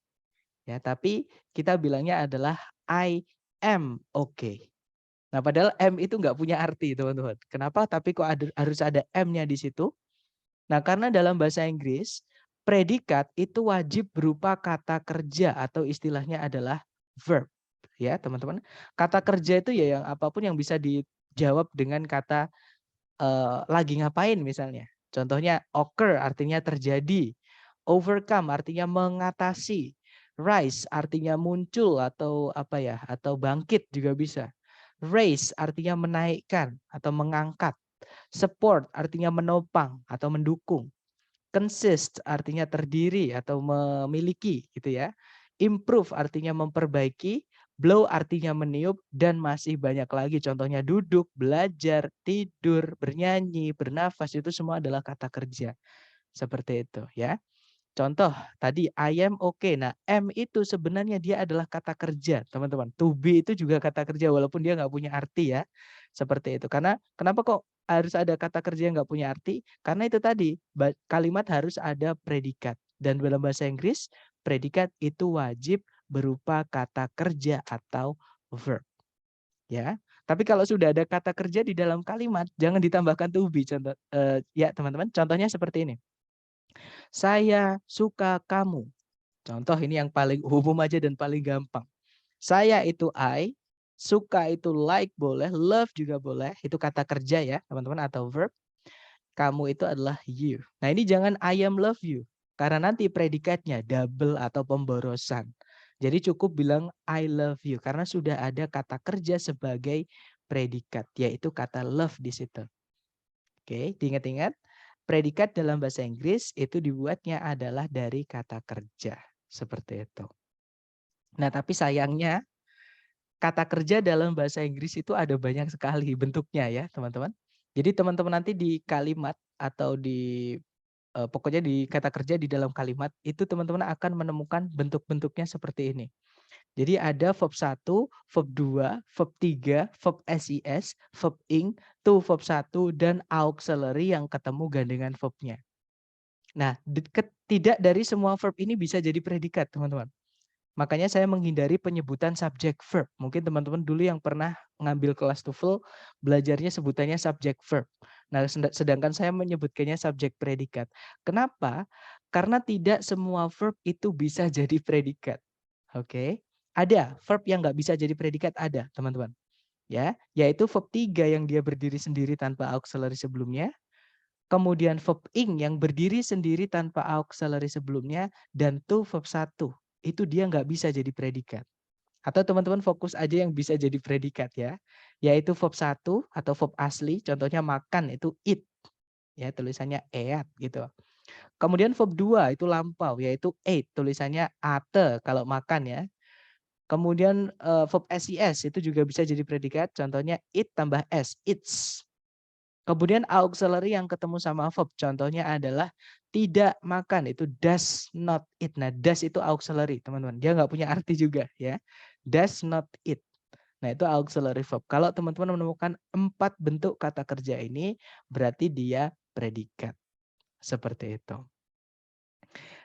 Ya, tapi kita bilangnya adalah I am okay. Nah, padahal M itu nggak punya arti, teman-teman. Kenapa? Tapi kok harus ada M-nya di situ? Nah, karena dalam bahasa Inggris, predikat itu wajib berupa kata kerja atau istilahnya adalah verb. Ya, teman-teman. Kata kerja itu ya yang apapun yang bisa dijawab dengan kata lagi ngapain misalnya. Contohnya occur artinya terjadi. Overcome artinya mengatasi. Rise artinya muncul atau apa ya, atau bangkit juga bisa. Raise artinya menaikkan atau mengangkat. Support artinya menopang atau mendukung. Consist artinya terdiri atau memiliki gitu ya. Improve artinya memperbaiki. Blow artinya meniup dan masih banyak lagi. Contohnya duduk, belajar, tidur, bernyanyi, bernafas itu semua adalah kata kerja. Seperti itu ya. Contoh tadi I am okay. Nah, M itu sebenarnya dia adalah kata kerja, teman-teman. To be itu juga kata kerja walaupun dia nggak punya arti ya. Seperti itu. Karena kenapa kok harus ada kata kerja yang nggak punya arti? Karena itu tadi kalimat harus ada predikat. Dan dalam bahasa Inggris, predikat itu wajib berupa kata kerja atau verb. Ya. Tapi kalau sudah ada kata kerja di dalam kalimat, jangan ditambahkan to be. Contoh ya, teman-teman. Contohnya seperti ini. Saya suka kamu. Contoh ini yang paling umum aja dan paling gampang. Saya itu I, suka itu like boleh, love juga boleh. Itu kata kerja ya teman-teman atau verb. Kamu itu adalah you. Nah ini jangan I am love you. Karena nanti predikatnya double atau pemborosan. Jadi cukup bilang I love you. Karena sudah ada kata kerja sebagai predikat. Yaitu kata love di situ. Oke, diingat-ingat. Predikat dalam bahasa Inggris itu dibuatnya adalah dari kata kerja. Seperti itu. Nah, tapi sayangnya kata kerja dalam bahasa Inggris itu ada banyak sekali bentuknya ya, teman-teman. Jadi teman-teman nanti di kalimat atau di pokoknya di kata kerja di dalam kalimat itu teman-teman akan menemukan bentuk-bentuknya seperti ini. Jadi ada verb 1, verb 2, verb 3, verb SIS, verb ing, to verb 1 dan auxiliary yang ketemu gandengan verbnya. Nah, tidak dari semua verb ini bisa jadi predikat, teman-teman. Makanya saya menghindari penyebutan subject verb. Mungkin teman-teman dulu yang pernah ngambil kelas TOEFL belajarnya sebutannya subject verb. Nah, sedangkan saya menyebutkannya subject predikat. Kenapa? Karena tidak semua verb itu bisa jadi predikat. Oke. Ada verb yang nggak bisa jadi predikat, ada, teman-teman. Ya, yaitu verb 3 yang dia berdiri sendiri tanpa auxiliary sebelumnya. Kemudian verb ing yang berdiri sendiri tanpa auxiliary sebelumnya dan to verb 1. Itu dia nggak bisa jadi predikat. Atau teman-teman fokus aja yang bisa jadi predikat ya. Yaitu verb 1 atau verb asli, contohnya makan itu eat. Ya, tulisannya eat gitu. Kemudian verb 2 itu lampau yaitu ate, tulisannya ate kalau makan ya. Kemudian verb SIS itu juga bisa jadi predikat, contohnya eat tambah S, eats. Kemudian auxiliary yang ketemu sama verb, contohnya adalah tidak makan, itu does not eat. Nah, does itu auxiliary, teman-teman. Dia nggak punya arti juga ya. Does not eat. Nah, itu auxiliary verb. Kalau teman-teman menemukan 4 bentuk kata kerja ini, berarti dia predikat. Seperti itu.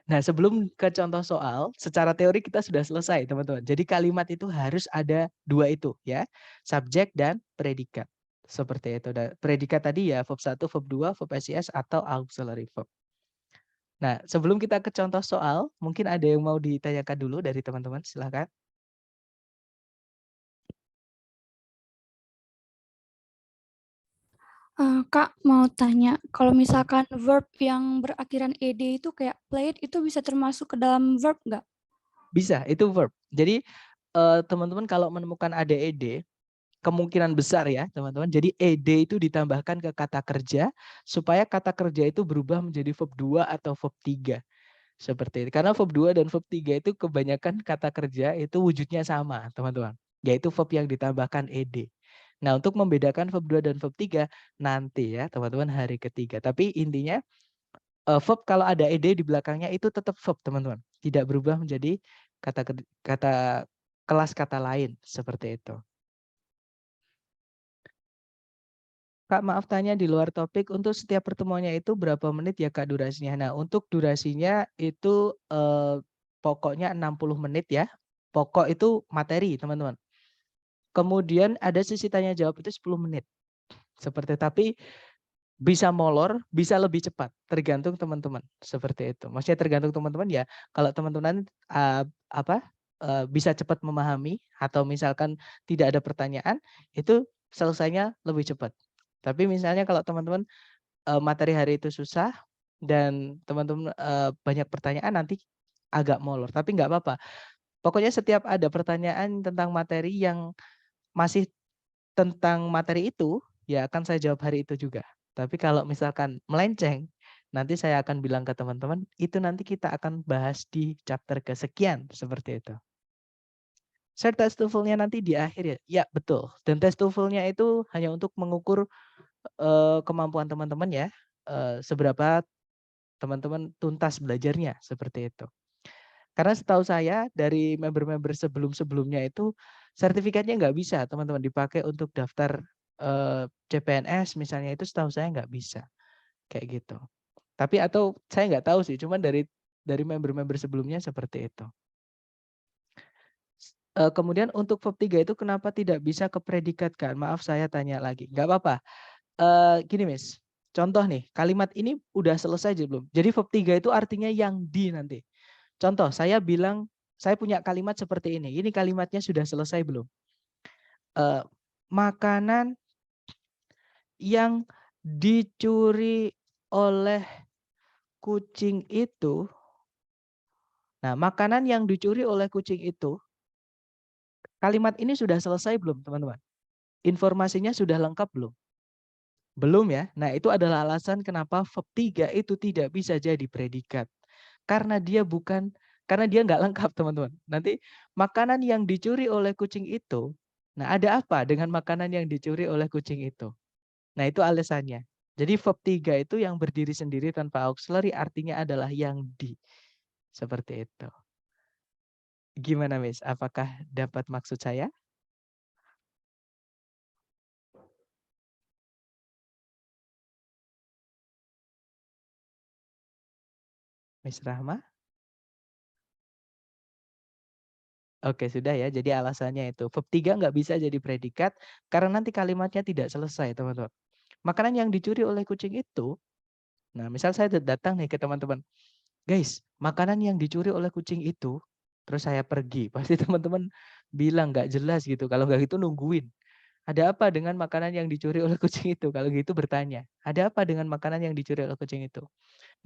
Nah, sebelum ke contoh soal, secara teori kita sudah selesai, teman-teman. Jadi kalimat itu harus ada 2 itu ya, subjek dan predikat. Seperti itu. Dan predikat tadi ya verb 1, verb 2, verb SIS atau auxiliary verb. Nah, sebelum kita ke contoh soal, mungkin ada yang mau ditanyakan dulu dari teman-teman, silakan. Kak mau tanya, kalau misalkan verb yang berakhiran ed itu kayak played itu bisa termasuk ke dalam verb nggak? Bisa, itu verb. Jadi teman-teman kalau menemukan ada ed, kemungkinan besar ya teman-teman. Jadi ed itu ditambahkan ke kata kerja supaya kata kerja itu berubah menjadi verb 2 atau verb 3. Seperti itu. Karena verb 2 dan verb 3 itu kebanyakan kata kerja itu wujudnya sama, teman-teman. Yaitu verb yang ditambahkan ed. Nah, untuk membedakan verb 2 dan verb 3 nanti ya, teman-teman, hari ketiga. Tapi intinya verb kalau ada ed di belakangnya itu tetap verb, teman-teman. Tidak berubah menjadi kata kelas kata lain seperti itu. Kak, maaf tanya di luar topik, untuk setiap pertemuannya itu berapa menit ya Kak durasinya? Nah, untuk durasinya itu pokoknya 60 menit ya. Pokok itu materi, teman-teman. Kemudian ada sesi tanya jawab itu 10 menit. Seperti tapi bisa molor, bisa lebih cepat, tergantung teman-teman. Seperti itu. Maksudnya tergantung teman-teman ya. Kalau teman-teman bisa cepat memahami atau misalkan tidak ada pertanyaan, itu selesainya lebih cepat. Tapi misalnya kalau teman-teman materi hari itu susah dan teman-teman banyak pertanyaan, nanti agak molor. Tapi nggak apa-apa. Pokoknya setiap ada pertanyaan tentang materi yang masih tentang materi itu, ya akan saya jawab hari itu juga. Tapi kalau misalkan melenceng, nanti saya akan bilang ke teman-teman, itu nanti kita akan bahas di chapter kesekian, seperti itu. Share tes TOEFL-nya nanti di akhir ya? Ya, betul. Dan tes TOEFL-nya itu hanya untuk mengukur kemampuan teman-teman ya, seberapa teman-teman tuntas belajarnya, seperti itu. Karena setahu saya dari member-member sebelum-sebelumnya itu sertifikatnya nggak bisa teman-teman dipakai untuk daftar CPNS misalnya, itu setahu saya nggak bisa kayak gitu. Tapi atau saya nggak tahu sih, cuman dari member-member sebelumnya seperti itu. Kemudian untuk verb 3 itu kenapa tidak bisa ke predikat kan? Maaf saya tanya lagi. Nggak apa-apa. Gini Miss, contoh nih, kalimat ini udah selesai aja belum? Jadi verb 3 itu artinya yang di nanti. Contoh, saya bilang, saya punya kalimat seperti ini. Ini kalimatnya sudah selesai belum? Makanan yang dicuri oleh kucing itu. Nah, makanan yang dicuri oleh kucing itu, kalimat ini sudah selesai belum, teman-teman? Informasinya sudah lengkap belum? Belum ya? Nah, itu adalah alasan kenapa verb 3 itu tidak bisa jadi predikat. Karena dia nggak lengkap, teman-teman. Nanti makanan yang dicuri oleh kucing itu, nah ada apa dengan makanan yang dicuri oleh kucing itu? Nah, itu alasannya. Jadi verb 3 itu yang berdiri sendiri tanpa auxiliary artinya adalah yang di. Seperti itu. Gimana, Miss? Apakah dapat maksud saya? Miss Rahma? Oke, sudah ya. Jadi alasannya itu. Verb 3 nggak bisa jadi predikat karena nanti kalimatnya tidak selesai, teman-teman. Makanan yang dicuri oleh kucing itu, nah misal saya datang nih ke teman-teman, guys, makanan yang dicuri oleh kucing itu, terus saya pergi, pasti teman-teman bilang nggak jelas gitu. Kalau nggak gitu nungguin. Ada apa dengan makanan yang dicuri oleh kucing itu? Kalau gitu bertanya, ada apa dengan makanan yang dicuri oleh kucing itu?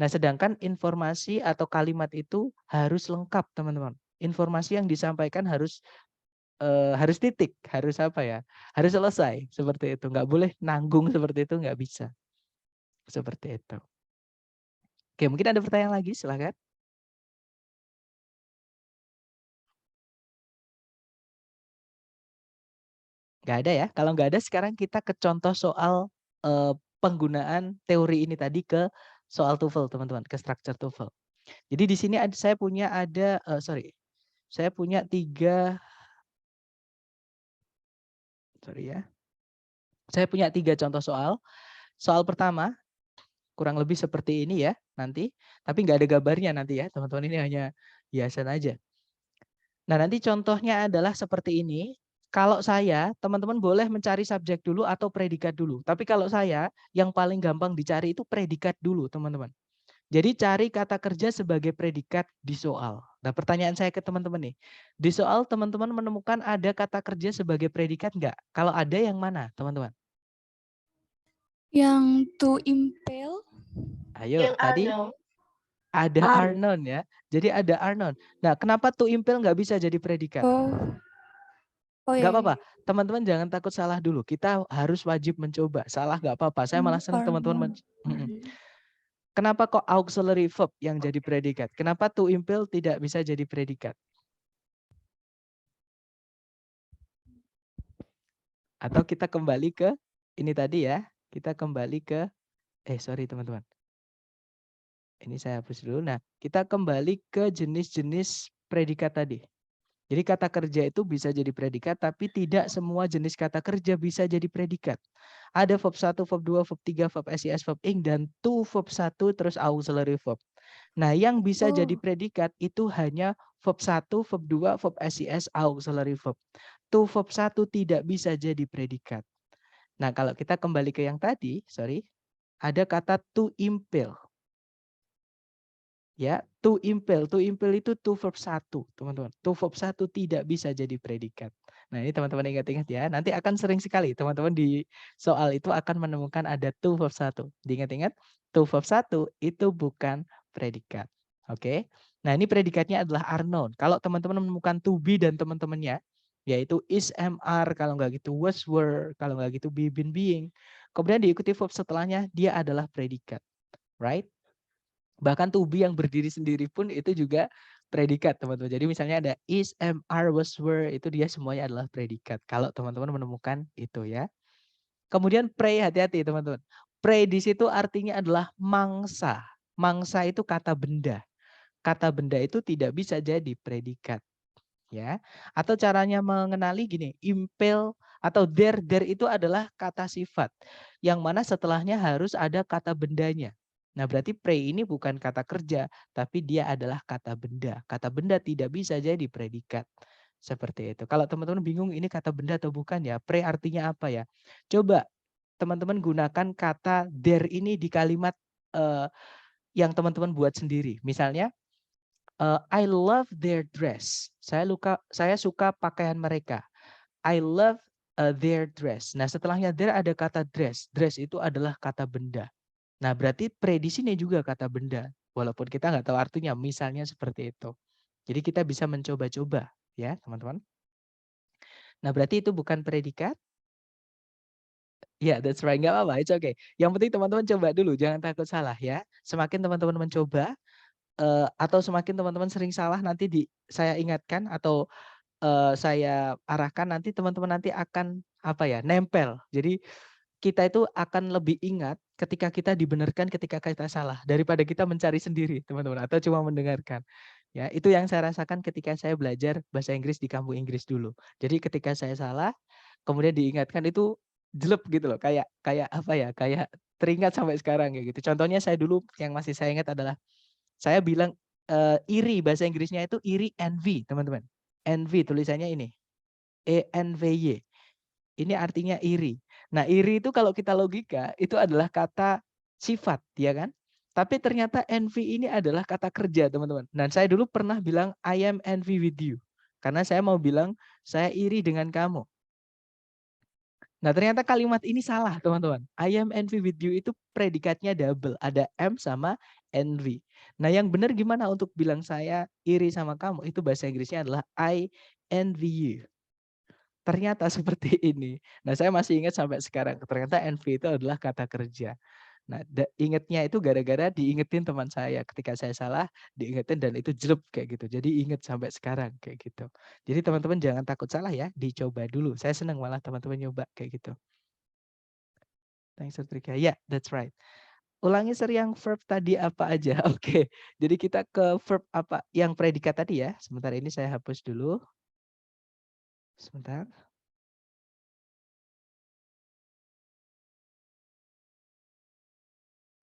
Nah, sedangkan informasi atau kalimat itu harus lengkap, teman-teman. Informasi yang disampaikan harus titik, harus apa ya? Harus selesai seperti itu. Nggak boleh nanggung seperti itu, nggak bisa. Seperti itu. Oke, mungkin ada pertanyaan lagi, silakan. Nggak ada ya? Kalau nggak ada, sekarang kita ke contoh soal penggunaan teori ini tadi ke soal TOEFL, teman-teman, ke structure TOEFL. Jadi di sini saya punya Saya punya tiga contoh soal. Soal pertama kurang lebih seperti ini ya nanti, tapi nggak ada gambarnya nanti ya teman-teman, ini hanya hiasan aja. Nah nanti contohnya adalah seperti ini. Kalau saya, teman-teman boleh mencari subjek dulu atau predikat dulu. Tapi kalau saya, yang paling gampang dicari itu predikat dulu, teman-teman. Jadi cari kata kerja sebagai predikat di soal. Nah, pertanyaan saya ke teman-teman nih. Di soal teman-teman menemukan ada kata kerja sebagai predikat nggak? Kalau ada yang mana, teman-teman? Yang to impel. Ayo, tadi ada are known ya. Jadi ada are known. Nah, kenapa to impel nggak bisa jadi predikat? Oh, oh Nggak ya. apa-apa. Teman-teman jangan takut salah dulu. Kita harus wajib mencoba. Salah nggak apa-apa. Saya malah senang teman-teman. Kenapa kok auxiliary verb yang jadi predikat? Kenapa to impel tidak bisa jadi predikat? Atau kita kembali ke ini tadi ya. Kita kembali ke sorry teman-teman. Ini saya hapus dulu. Nah, kita kembali ke jenis-jenis predikat tadi. Jadi kata kerja itu bisa jadi predikat, tapi tidak semua jenis kata kerja bisa jadi predikat. Ada verb 1, verb 2, verb 3, verb SIS, verb ing, dan to verb 1 terus auxiliary verb. Nah, yang bisa jadi predikat itu hanya verb 1, verb 2, verb SIS, auxiliary verb. To verb 1 tidak bisa jadi predikat. Nah, kalau kita kembali ke yang tadi, ada kata to impel. Ya, to impel itu to verb 1, teman-teman. To verb 1 tidak bisa jadi predikat. Nah, ini teman-teman ingat-ingat ya. Nanti akan sering sekali teman-teman di soal itu akan menemukan ada to verb 1. Diingat-ingat, to verb 1 itu bukan predikat. Oke. Nah, ini predikatnya adalah are known. Kalau teman-teman menemukan to be dan teman-temannya, yaitu is, am, are, kalau nggak gitu was, were, kalau nggak gitu be, been, being. Kemudian diikuti verb setelahnya, dia adalah predikat. Right? Bahkan to be yang berdiri sendiri pun itu juga predikat, teman-teman. Jadi misalnya ada is, am, are, was, were, itu dia semuanya adalah predikat. Kalau teman-teman menemukan itu ya. Kemudian pray, hati-hati teman-teman. Pray di situ artinya adalah mangsa. Mangsa itu kata benda. Kata benda itu tidak bisa jadi predikat. Ya, atau caranya mengenali gini, impel atau there itu adalah kata sifat yang mana setelahnya harus ada kata bendanya. Nah, berarti pray ini bukan kata kerja, tapi dia adalah kata benda. Kata benda tidak bisa jadi predikat. Seperti itu. Kalau teman-teman bingung ini kata benda atau bukan ya, pray artinya apa ya? Coba teman-teman gunakan kata there ini di kalimat yang teman-teman buat sendiri. Misalnya, I love their dress. Saya suka pakaian mereka. I love their dress. Nah, setelahnya there ada kata dress. Dress itu adalah kata benda. Nah, berarti pray di sini juga kata benda. Walaupun kita nggak tahu artinya, misalnya seperti itu. Jadi kita bisa mencoba-coba ya, teman-teman. Nah, berarti itu bukan predikat. Ya, yeah, that's right. Nggak apa-apa, it's okay. Yang penting teman-teman coba dulu, jangan takut salah ya. Semakin teman-teman mencoba, atau semakin teman-teman sering salah nanti saya ingatkan atau saya arahkan nanti teman-teman nanti akan nempel. Jadi kita itu akan lebih ingat ketika kita dibenarkan ketika kita salah daripada kita mencari sendiri teman-teman atau cuma mendengarkan. Ya, itu yang saya rasakan ketika saya belajar bahasa Inggris di kampus Inggris dulu. Jadi ketika saya salah kemudian diingatkan itu jelek gitu loh, kayak kayak teringat sampai sekarang kayak gitu. Contohnya saya dulu yang masih saya ingat adalah saya bilang iri, bahasa Inggrisnya itu iri, envy, teman-teman. Envy tulisannya ini. ENVY. Ini artinya iri. Nah, iri itu kalau kita logika itu adalah kata sifat, ya kan? Tapi ternyata envy ini adalah kata kerja, teman-teman. Dan saya dulu pernah bilang I am envy with you. Karena saya mau bilang saya iri dengan kamu. Nah, ternyata kalimat ini salah, teman-teman. I am envy with you itu predikatnya double. Ada am sama envy. Nah, yang benar gimana untuk bilang saya iri sama kamu? Itu bahasa Inggrisnya adalah I envy you. Ternyata seperti ini. Nah, saya masih ingat sampai sekarang. Ternyata envy itu adalah kata kerja. Nah, ingetnya itu gara-gara diingetin teman saya. Ketika saya salah, diingetin dan itu jelek kayak gitu. Jadi inget sampai sekarang kayak gitu. Jadi teman-teman jangan takut salah ya, dicoba dulu. Saya senang malah teman-teman nyoba kayak gitu. Thanks, Trika. Ya, yeah, that's right. Ulangi yang verb tadi apa aja. Oke, jadi kita ke verb apa yang predikat tadi ya. Sebentar ini saya hapus dulu. Sebentar.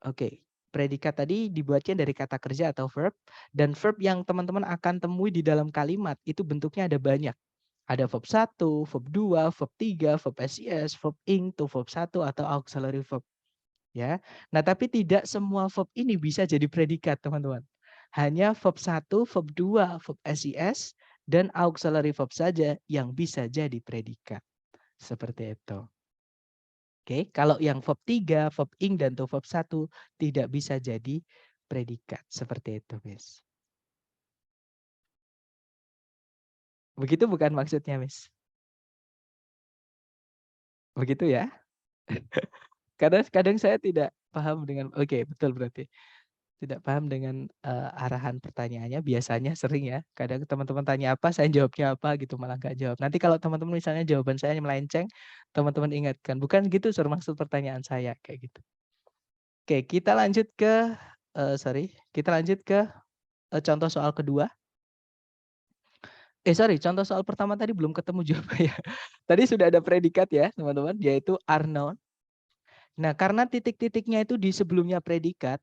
Oke, predikat tadi dibuatnya dari kata kerja atau verb. Dan verb yang teman-teman akan temui di dalam kalimat itu bentuknya ada banyak. Ada verb 1, verb 2, verb 3, verb SES, verb ing, to verb 1 atau auxiliary verb. Ya. Nah, tapi tidak semua verb ini bisa jadi predikat, teman-teman. Hanya verb 1, verb 2, verb SES dan auxiliary verb saja yang bisa jadi predikat. Seperti itu. Oke, kalau yang verb 3, verb ing dan to verb 1 tidak bisa jadi predikat. Seperti itu, Miss. Begitu bukan maksudnya, Miss? Begitu ya? Kadang saya tidak paham dengan oke, betul berarti. Tidak paham dengan arahan pertanyaannya, biasanya sering ya. Kadang teman-teman tanya apa, saya jawabnya apa gitu, malah nggak jawab. Nanti kalau teman-teman misalnya jawaban saya melenceng, teman-teman ingatkan, bukan gitu Sur maksud pertanyaan saya, kayak gitu. Oke, kita lanjut ke kita lanjut ke contoh soal kedua. Contoh soal pertama tadi belum ketemu jawabannya. Tadi sudah ada predikat ya, teman-teman, yaitu are noun. Nah, karena titik-titiknya itu di sebelumnya predikat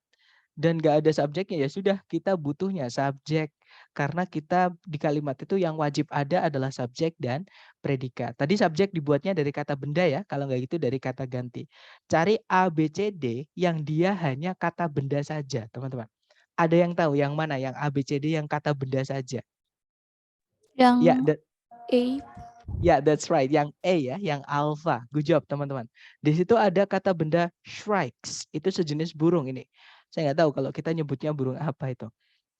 dan nggak ada subjeknya, ya sudah kita butuhnya subjek. Karena kita di kalimat itu yang wajib ada adalah subjek dan predikat. Tadi subjek dibuatnya dari kata benda ya, kalau nggak gitu dari kata ganti. Cari A, B, C, D yang dia hanya kata benda saja, teman-teman. Ada yang tahu yang mana yang A, B, C, D yang kata benda saja? Yang Ya, A. Ya, that's right. Yang A ya, yang alpha. Good job, teman-teman. Di situ ada kata benda shrikes. Itu sejenis burung ini. Saya nggak tahu kalau kita nyebutnya burung apa itu.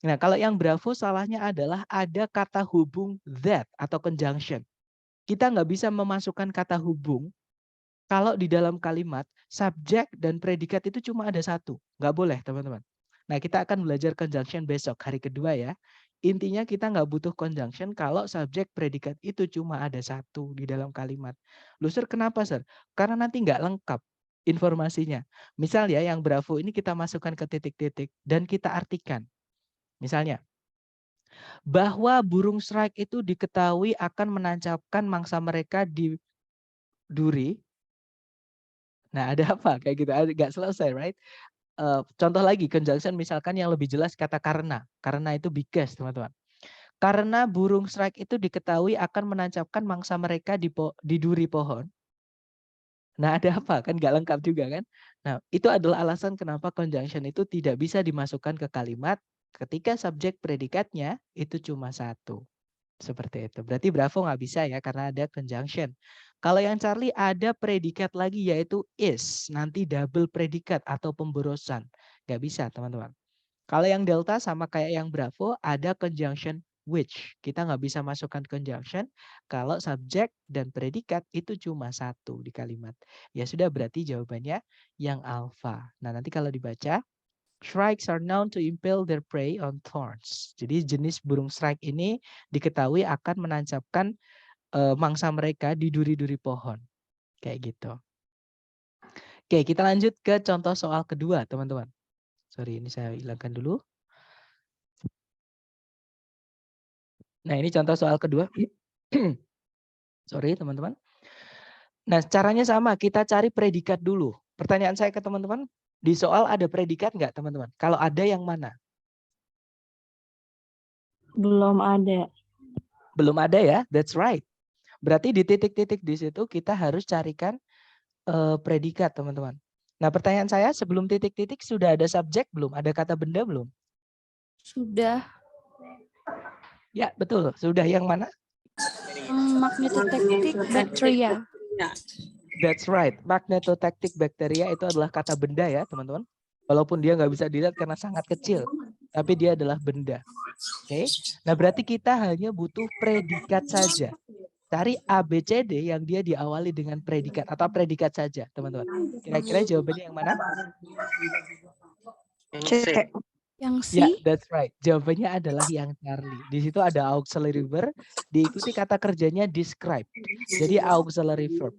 Nah, kalau yang bravo salahnya adalah ada kata hubung that atau conjunction. Kita nggak bisa memasukkan kata hubung kalau di dalam kalimat subjek dan predikat itu cuma ada satu. Nggak boleh, teman-teman. Nah, kita akan belajar conjunction besok, hari kedua ya. Intinya kita nggak butuh conjunction kalau subjek predikat itu cuma ada satu di dalam kalimat. Loh, Sir, kenapa, Sir? Karena nanti nggak lengkap informasinya. Misal ya, yang bravo ini kita masukkan ke titik-titik dan kita artikan. Misalnya, bahwa burung shrike itu diketahui akan menancapkan mangsa mereka di duri. Nah, ada apa? Kayak gitu, nggak selesai, right? Contoh lagi, conjunction misalkan yang lebih jelas kata karena. Karena itu because, teman-teman. Karena burung shrike itu diketahui akan menancapkan mangsa mereka di duri pohon. Nah, ada apa? Kan nggak lengkap juga kan? Nah, itu adalah alasan kenapa conjunction itu tidak bisa dimasukkan ke kalimat ketika subjek predikatnya itu cuma satu. Seperti itu. Berarti bravo nggak bisa ya karena ada conjunction. Kalau yang Charlie ada predikat lagi yaitu is. Nanti double predikat atau pemborosan. Nggak bisa, teman-teman. Kalau yang delta sama kayak yang bravo ada conjunction which. Kita nggak bisa masukkan conjunction kalau subjek dan predikat itu cuma satu di kalimat. Ya sudah, berarti jawabannya yang alpha. Nah, nanti kalau dibaca, shrikes are known to impale their prey on thorns. Jadi jenis burung shrike ini diketahui akan menancapkan mangsa mereka di duri-duri pohon. Kayak gitu. Oke, kita lanjut ke contoh soal kedua, teman-teman. Sorry, ini saya hilangkan dulu. Nah, ini contoh soal kedua. Sorry, teman-teman. Nah, caranya sama. Kita cari predikat dulu. Pertanyaan saya ke teman-teman, di soal ada predikat nggak, teman-teman? Kalau ada, yang mana? Belum ada. Belum ada ya? That's right. Berarti di titik-titik di situ kita harus carikan predikat, teman-teman. Nah, pertanyaan saya, sebelum titik-titik sudah ada subjek belum? Ada kata benda belum? Sudah. Ya, betul. Sudah. Yang mana? Magnetotactic bacteria. That's right. Magnetotactic bacteria itu adalah kata benda ya, teman-teman. Walaupun dia nggak bisa dilihat karena sangat kecil. Tapi dia adalah benda. Oke. Nah, berarti kita hanya butuh predikat saja. Cari A, B, C, D yang dia diawali dengan predikat atau predikat saja, teman-teman. Kira-kira jawabannya yang mana? C. Yang C. Ya, that's right. Jawabannya adalah yang Charlie. Di situ ada auxiliary verb, diikuti kata kerjanya describe. Jadi auxiliary verb.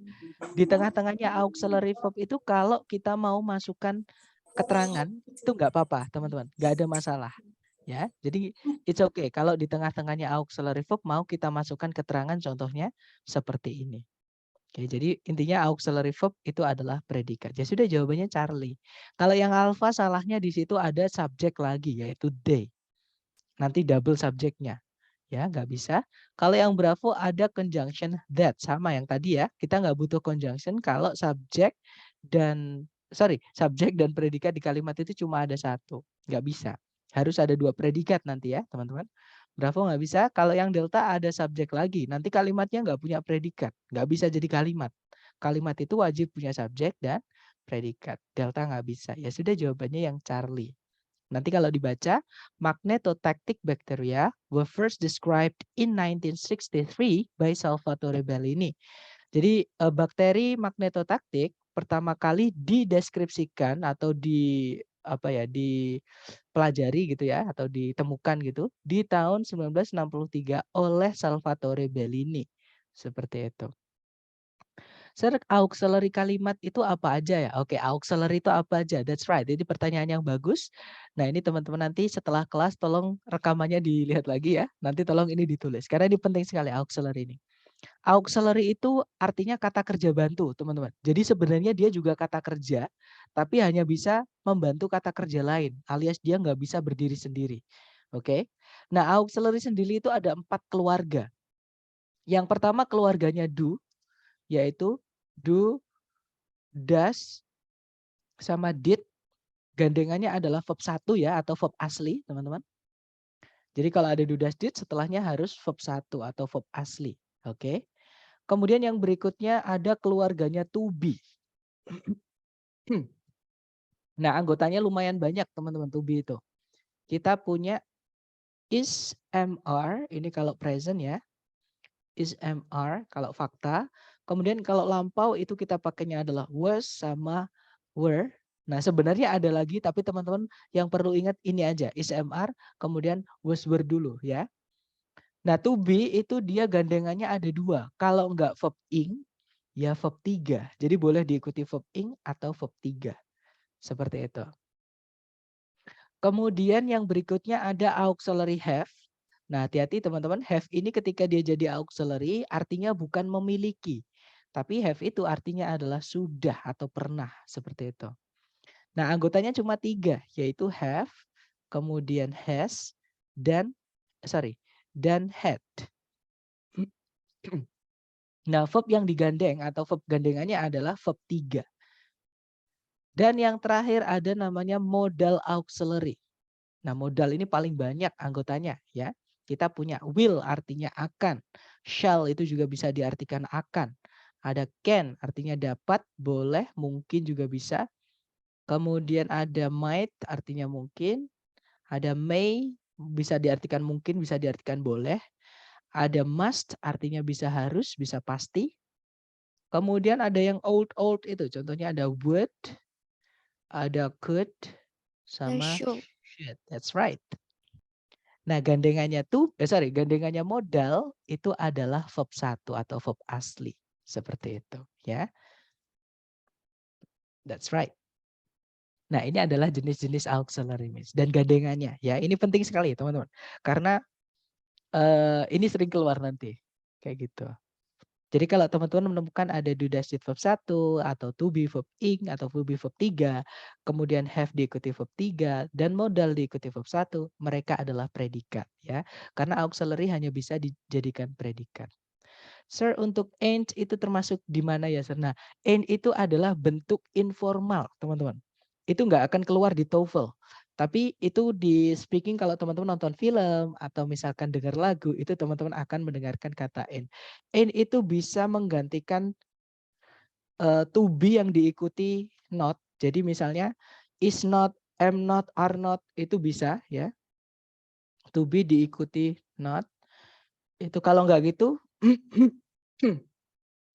Di tengah-tengahnya auxiliary verb itu kalau kita mau masukkan keterangan, itu nggak apa-apa, teman-teman. Nggak ada masalah. Ya, jadi it's okay. Kalau di tengah-tengahnya auxiliary verb mau kita masukkan keterangan, contohnya seperti ini. Oke, jadi intinya auxiliary verb itu adalah predikat. Ya sudah, jawabannya Charlie. Kalau yang alpha salahnya di situ ada subjek lagi yaitu they. Nanti double subjeknya. ya nggak bisa. Kalau yang Bravo ada conjunction that, sama yang tadi ya. Kita nggak butuh conjunction kalau subjek dan predikat di kalimat itu cuma ada satu, nggak bisa. Harus ada 2 predikat nanti ya teman-teman. Bravo nggak bisa. Kalau yang delta ada subjek lagi, nanti kalimatnya nggak punya predikat, nggak bisa jadi kalimat. Kalimat itu wajib punya subjek dan predikat. Delta nggak bisa. Ya sudah, jawabannya yang Charlie. Nanti kalau dibaca, magnetotactic bacteria were first described in 1963 by Salvatore Bellini. Jadi bakteri magnetotaktik pertama kali dideskripsikan atau dipelajari gitu ya, atau ditemukan gitu di tahun 1963 oleh Salvatore Bellini. Seperti itu. Sir, auxiliary kalimat itu apa aja ya? Oke, auxiliary itu apa aja? That's right. Ini pertanyaan yang bagus. Nah, ini teman-teman nanti setelah kelas tolong rekamannya dilihat lagi ya. Nanti tolong ini ditulis. Karena ini penting sekali auxiliary ini. Auxiliary itu artinya kata kerja bantu, teman-teman. Jadi sebenarnya dia juga kata kerja, tapi hanya bisa membantu kata kerja lain, alias dia nggak bisa berdiri sendiri. Oke. Nah, auxiliary sendiri itu ada 4 keluarga. Yang pertama keluarganya do, yaitu do, does, sama did. Gandengannya adalah verb 1 ya, atau verb asli, teman-teman. Jadi kalau ada do, does, did, setelahnya harus verb 1 atau verb asli. Oke. Kemudian yang berikutnya ada keluarganya to be. Nah, anggotanya lumayan banyak, teman-teman, to be itu. Kita punya is, mr, ini kalau present ya. Is, mr, kalau fakta. Kemudian kalau lampau itu kita pakainya adalah was sama were. Nah, sebenarnya ada lagi, tapi teman-teman yang perlu ingat ini aja. Is, mr, kemudian was, were dulu ya. Nah, to be itu dia gandengannya ada 2. Kalau enggak verb ing, ya verb 3. Jadi boleh diikuti verb ing atau verb 3. Seperti itu. Kemudian yang berikutnya ada auxiliary have. Nah, hati-hati teman-teman, have ini ketika dia jadi auxiliary artinya bukan memiliki. Tapi have itu artinya adalah sudah atau pernah, seperti itu. Nah, anggotanya cuma 3, yaitu have, kemudian has, dan had. Nah, verb yang digandeng atau verb gandengannya adalah verb 3. Dan yang terakhir ada namanya modal auxiliary. Nah, modal ini paling banyak anggotanya ya. Kita punya will artinya akan. Shall itu juga bisa diartikan akan. Ada can artinya dapat, boleh, mungkin juga bisa. Kemudian ada might artinya mungkin. Ada may bisa diartikan mungkin, bisa diartikan boleh. Ada must artinya bisa harus, bisa pasti. Kemudian ada yang old itu. Contohnya ada would, ada could, sama should. That's right. Nah, gandengannya modal itu adalah verb 1 atau verb asli. Seperti itu ya. That's right. Nah, ini adalah jenis-jenis auxiliary means dan gandengannya ya. Ini penting sekali teman-teman. Karena ini sering keluar nanti kayak gitu. Jadi kalau teman-teman menemukan ada do, does, did verb 1 atau to be verb ing atau will be verb 3, kemudian have diikuti verb 3 dan modal diikuti verb 1, mereka adalah predikat ya. Karena auxiliary hanya bisa dijadikan predikat. Sir, untuk ain't itu termasuk di mana ya, Sir? Nah, ain't itu adalah bentuk informal, teman-teman. Itu nggak akan keluar di TOEFL. Tapi itu di speaking kalau teman-teman nonton film atau misalkan dengar lagu, itu teman-teman akan mendengarkan kata ain't. Ain't itu bisa menggantikan to be yang diikuti not. Jadi misalnya is not, am not, are not itu bisa ya. To be diikuti not. Itu kalau nggak gitu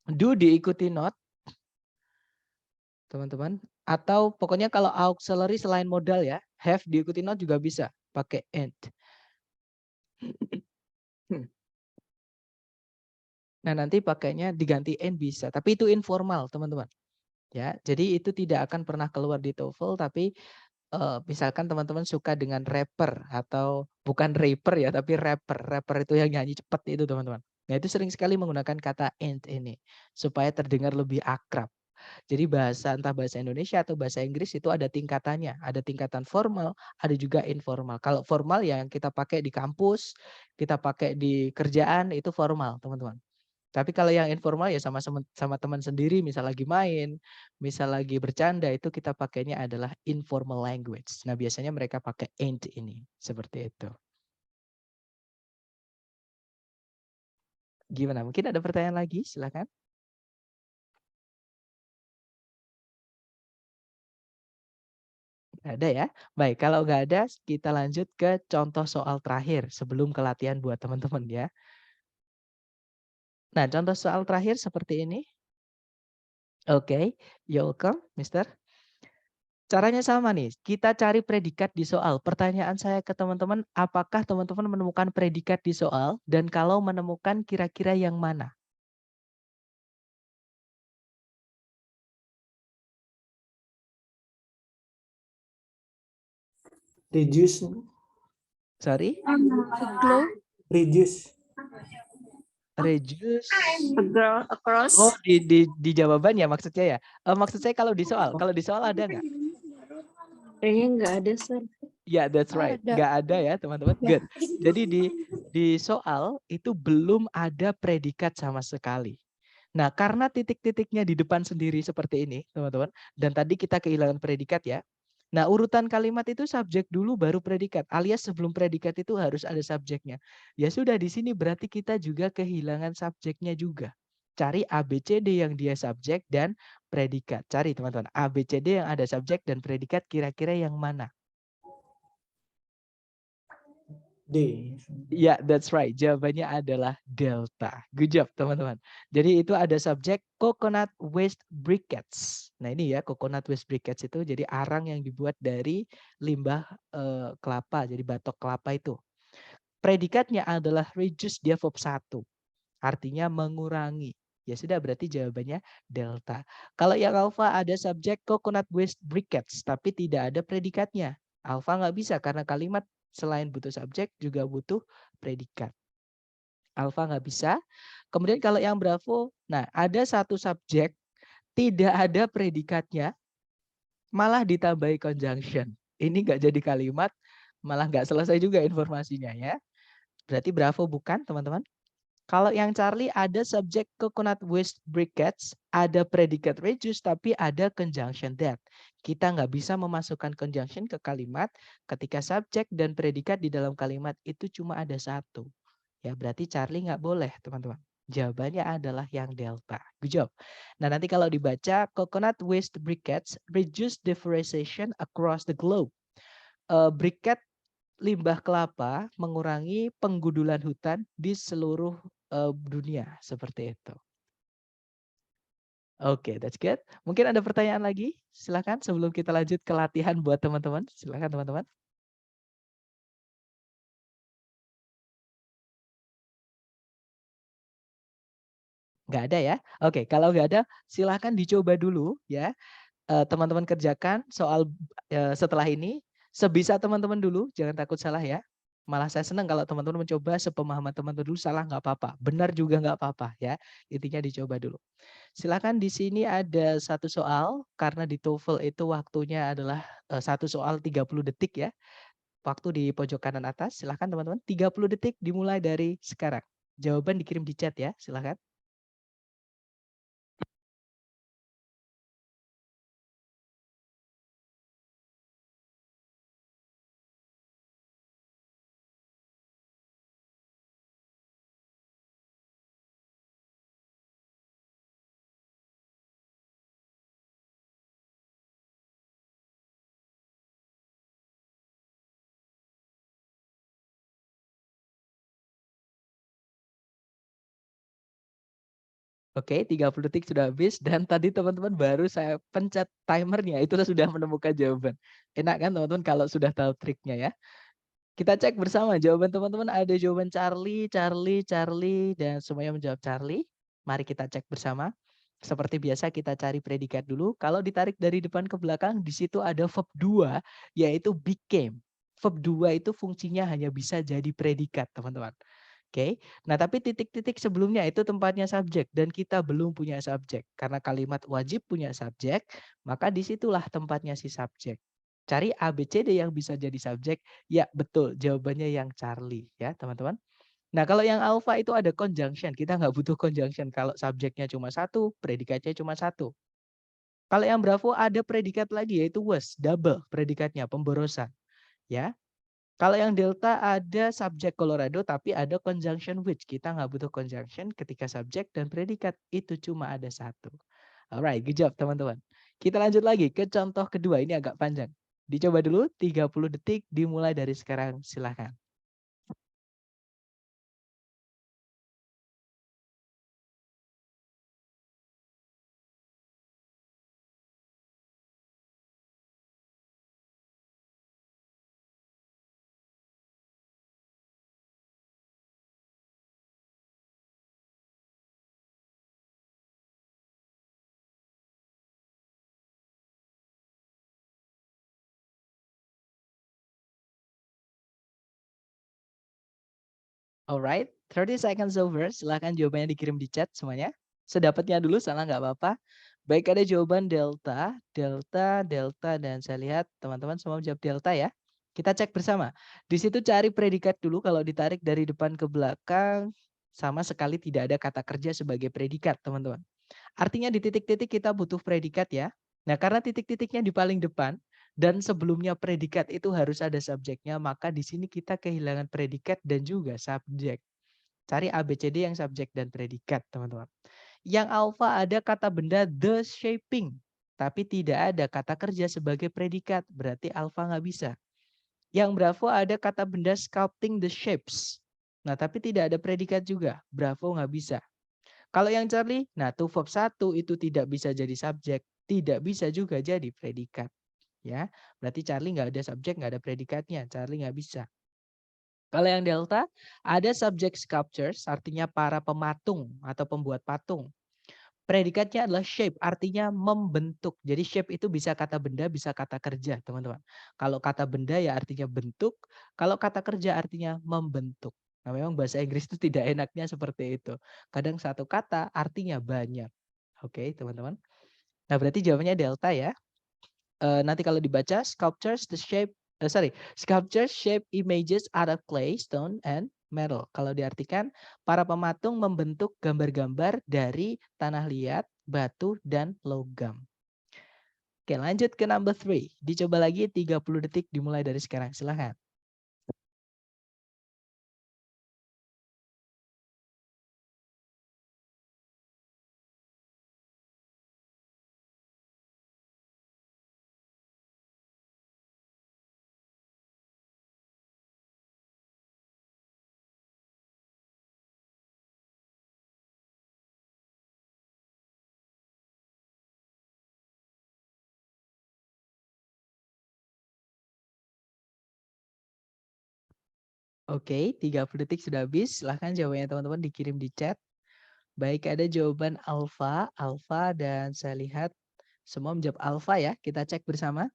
do diikuti not. Teman-teman. Atau pokoknya kalau auxiliary selain modal ya, have diikuti not juga bisa pakai and. Nah, nanti pakainya diganti and bisa, tapi itu informal, teman-teman. Ya, jadi itu tidak akan pernah keluar di TOEFL, tapi misalkan teman-teman suka dengan rapper atau bukan rapper ya, tapi rapper. Rapper itu yang nyanyi cepat itu, teman-teman. Nah, itu sering sekali menggunakan kata and ini supaya terdengar lebih akrab. Jadi entah bahasa Indonesia atau bahasa Inggris itu ada tingkatannya. Ada tingkatan formal, ada juga informal. Kalau formal yang kita pakai di kampus, kita pakai di kerjaan itu formal, teman-teman. Tapi kalau yang informal ya sama teman sendiri, misal lagi main, misal lagi bercanda, itu kita pakainya adalah informal language. Nah, biasanya mereka pakai ain't ini, seperti itu. Gimana? Mungkin ada pertanyaan lagi? Silakan. Ada ya? Baik, kalau nggak ada, kita lanjut ke contoh soal terakhir sebelum ke latihan buat teman-teman ya. Nah, contoh soal terakhir seperti ini. Oke, you're welcome, Mister. Caranya sama nih, kita cari predikat di soal. Pertanyaan saya ke teman-teman, apakah teman-teman menemukan predikat di soal? Dan kalau menemukan, kira-kira yang mana? Reduce. Sorry? Glow. Reduce. Reduce. Across. Oh, di jawaban ya maksudnya ya? Maksud saya kalau di soal ada nggak? Kayaknya nggak ada, Sir. Ya, that's right. Ada. Nggak ada ya, teman-teman. Good. Jadi di soal itu belum ada predikat sama sekali. Nah, karena titik-titiknya di depan sendiri seperti ini, teman-teman. Dan tadi kita kehilangan predikat ya. Nah, urutan kalimat itu subjek dulu baru predikat. Alias sebelum predikat itu harus ada subjeknya. Ya sudah, di sini berarti kita juga kehilangan subjeknya juga. Cari ABCD yang dia subjek dan predikat. Cari teman-teman, ABCD yang ada subjek dan predikat kira-kira yang mana? D. Ya, that's right. Jawabannya adalah delta. Good job, teman-teman. Jadi itu ada subjek coconut waste briquettes. Nah, ini ya coconut waste briquettes itu jadi arang yang dibuat dari limbah kelapa, jadi batok kelapa itu. Predikatnya adalah reduce, dia verb 1. Artinya mengurangi. Ya sudah, berarti jawabannya delta. Kalau yang alpha ada subjek coconut waste briquettes, tapi tidak ada predikatnya. Alpha nggak bisa karena kalimat selain butuh subjek juga butuh predikat. Alpha nggak bisa. Kemudian kalau yang Bravo, nah ada satu subjek tidak ada predikatnya, malah ditambahi conjunction. Ini nggak jadi kalimat, malah nggak selesai juga informasinya ya. Berarti Bravo bukan, teman-teman. Kalau yang Charlie ada subjek coconut waste briquettes, ada predikat reduce, tapi ada conjunction that. Kita nggak bisa memasukkan conjunction ke kalimat ketika subjek dan predikat di dalam kalimat itu cuma ada satu. Ya berarti Charlie nggak boleh, teman-teman. Jawabannya adalah yang delta. Good job. Nah nanti kalau dibaca coconut waste briquettes reduce deforestation across the globe. Briquette limbah kelapa mengurangi penggudulan hutan di seluruh dunia seperti itu. Oke, that's good. Mungkin ada pertanyaan lagi? Silakan sebelum kita lanjut ke latihan buat teman-teman. Silakan teman-teman. Nggak ada ya? Oke, kalau nggak ada silakan dicoba dulu ya. Teman-teman kerjakan soal setelah ini. Sebisa teman-teman dulu, jangan takut salah ya. Malah saya senang kalau teman-teman mencoba sepemahaman teman-teman dulu, salah nggak apa-apa. Benar juga nggak apa-apa ya. Intinya dicoba dulu. Silakan, di sini ada satu soal, karena di TOEFL itu waktunya adalah satu soal 30 detik ya. Waktu di pojok kanan atas, silakan teman-teman. 30 detik dimulai dari sekarang. Jawaban dikirim di chat ya, silakan. Oke, 30 detik sudah habis dan tadi teman-teman baru saya pencet timernya, itu sudah menemukan jawaban. Enak kan teman-teman kalau sudah tahu triknya ya. Kita cek bersama jawaban teman-teman, ada jawaban Charlie, dan semuanya menjawab Charlie. Mari kita cek bersama. Seperti biasa kita cari predikat dulu. Kalau ditarik dari depan ke belakang, di situ ada verb 2, yaitu became. Verb 2 itu fungsinya hanya bisa jadi predikat, teman-teman. Oke. Nah, tapi titik-titik sebelumnya itu tempatnya subjek dan kita belum punya subjek. Karena kalimat wajib punya subjek, maka disitulah tempatnya si subjek. Cari ABCD yang bisa jadi subjek. Ya, betul. Jawabannya yang Charlie ya, teman-teman. Nah, kalau yang alpha itu ada conjunction. Kita nggak butuh conjunction kalau subjeknya cuma satu, predikatnya cuma satu. Kalau yang Bravo ada predikat lagi yaitu was, double predikatnya, pemborosan. Ya. Kalau yang Delta ada subjek Colorado tapi ada conjunction which. Kita nggak butuh conjunction ketika subjek dan predikat itu cuma ada satu. Alright, good job teman-teman. Kita lanjut lagi ke contoh kedua. Ini agak panjang. Dicoba dulu 30 detik dimulai dari sekarang. Silahkan. Alright, 30 seconds over. Silahkan jawabannya dikirim di chat semuanya. Sedapatnya dulu, salah nggak apa-apa. Baik, ada jawaban delta, delta, delta, dan saya lihat teman-teman semua menjawab delta ya. Kita cek bersama. Di situ cari predikat dulu, kalau ditarik dari depan ke belakang, sama sekali tidak ada kata kerja sebagai predikat, teman-teman. Artinya di titik-titik kita butuh predikat ya. Nah, karena titik-titiknya di paling depan, dan sebelumnya predikat itu harus ada subjeknya, maka di sini kita kehilangan predikat dan juga subjek. Cari ABCD yang subjek dan predikat, teman-teman. Yang alpha ada kata benda the shaping, tapi tidak ada kata kerja sebagai predikat, berarti alpha nggak bisa. Yang Bravo ada kata benda sculpting the shapes, nah tapi tidak ada predikat juga, Bravo nggak bisa. Kalau yang Charlie, nah to verb 1 itu tidak bisa jadi subjek, tidak bisa juga jadi predikat. Ya, berarti Charlie nggak ada subjek, nggak ada predikatnya. Charlie nggak bisa. Kalau yang Delta, ada subject sculptures, artinya para pematung atau pembuat patung. Predikatnya adalah shape, artinya membentuk. Jadi shape itu bisa kata benda, bisa kata kerja, teman-teman. Kalau kata benda ya artinya bentuk, kalau kata kerja artinya membentuk. Nah, memang bahasa Inggris itu tidak enaknya seperti itu. Kadang satu kata artinya banyak. Oke, teman-teman. Nah, berarti jawabannya Delta ya. Nanti kalau dibaca sculptures shape images out of clay, stone, and metal. Kalau diartikan para pematung membentuk gambar-gambar dari tanah liat, batu, dan logam. Oke, lanjut ke number 3. Dicoba lagi 30 detik dimulai dari sekarang. Silahkan. Oke, 30 detik sudah habis. Silahkan jawabannya teman-teman dikirim di chat. Baik, ada jawaban alfa, dan saya lihat semua menjawab alfa ya. Kita cek bersama.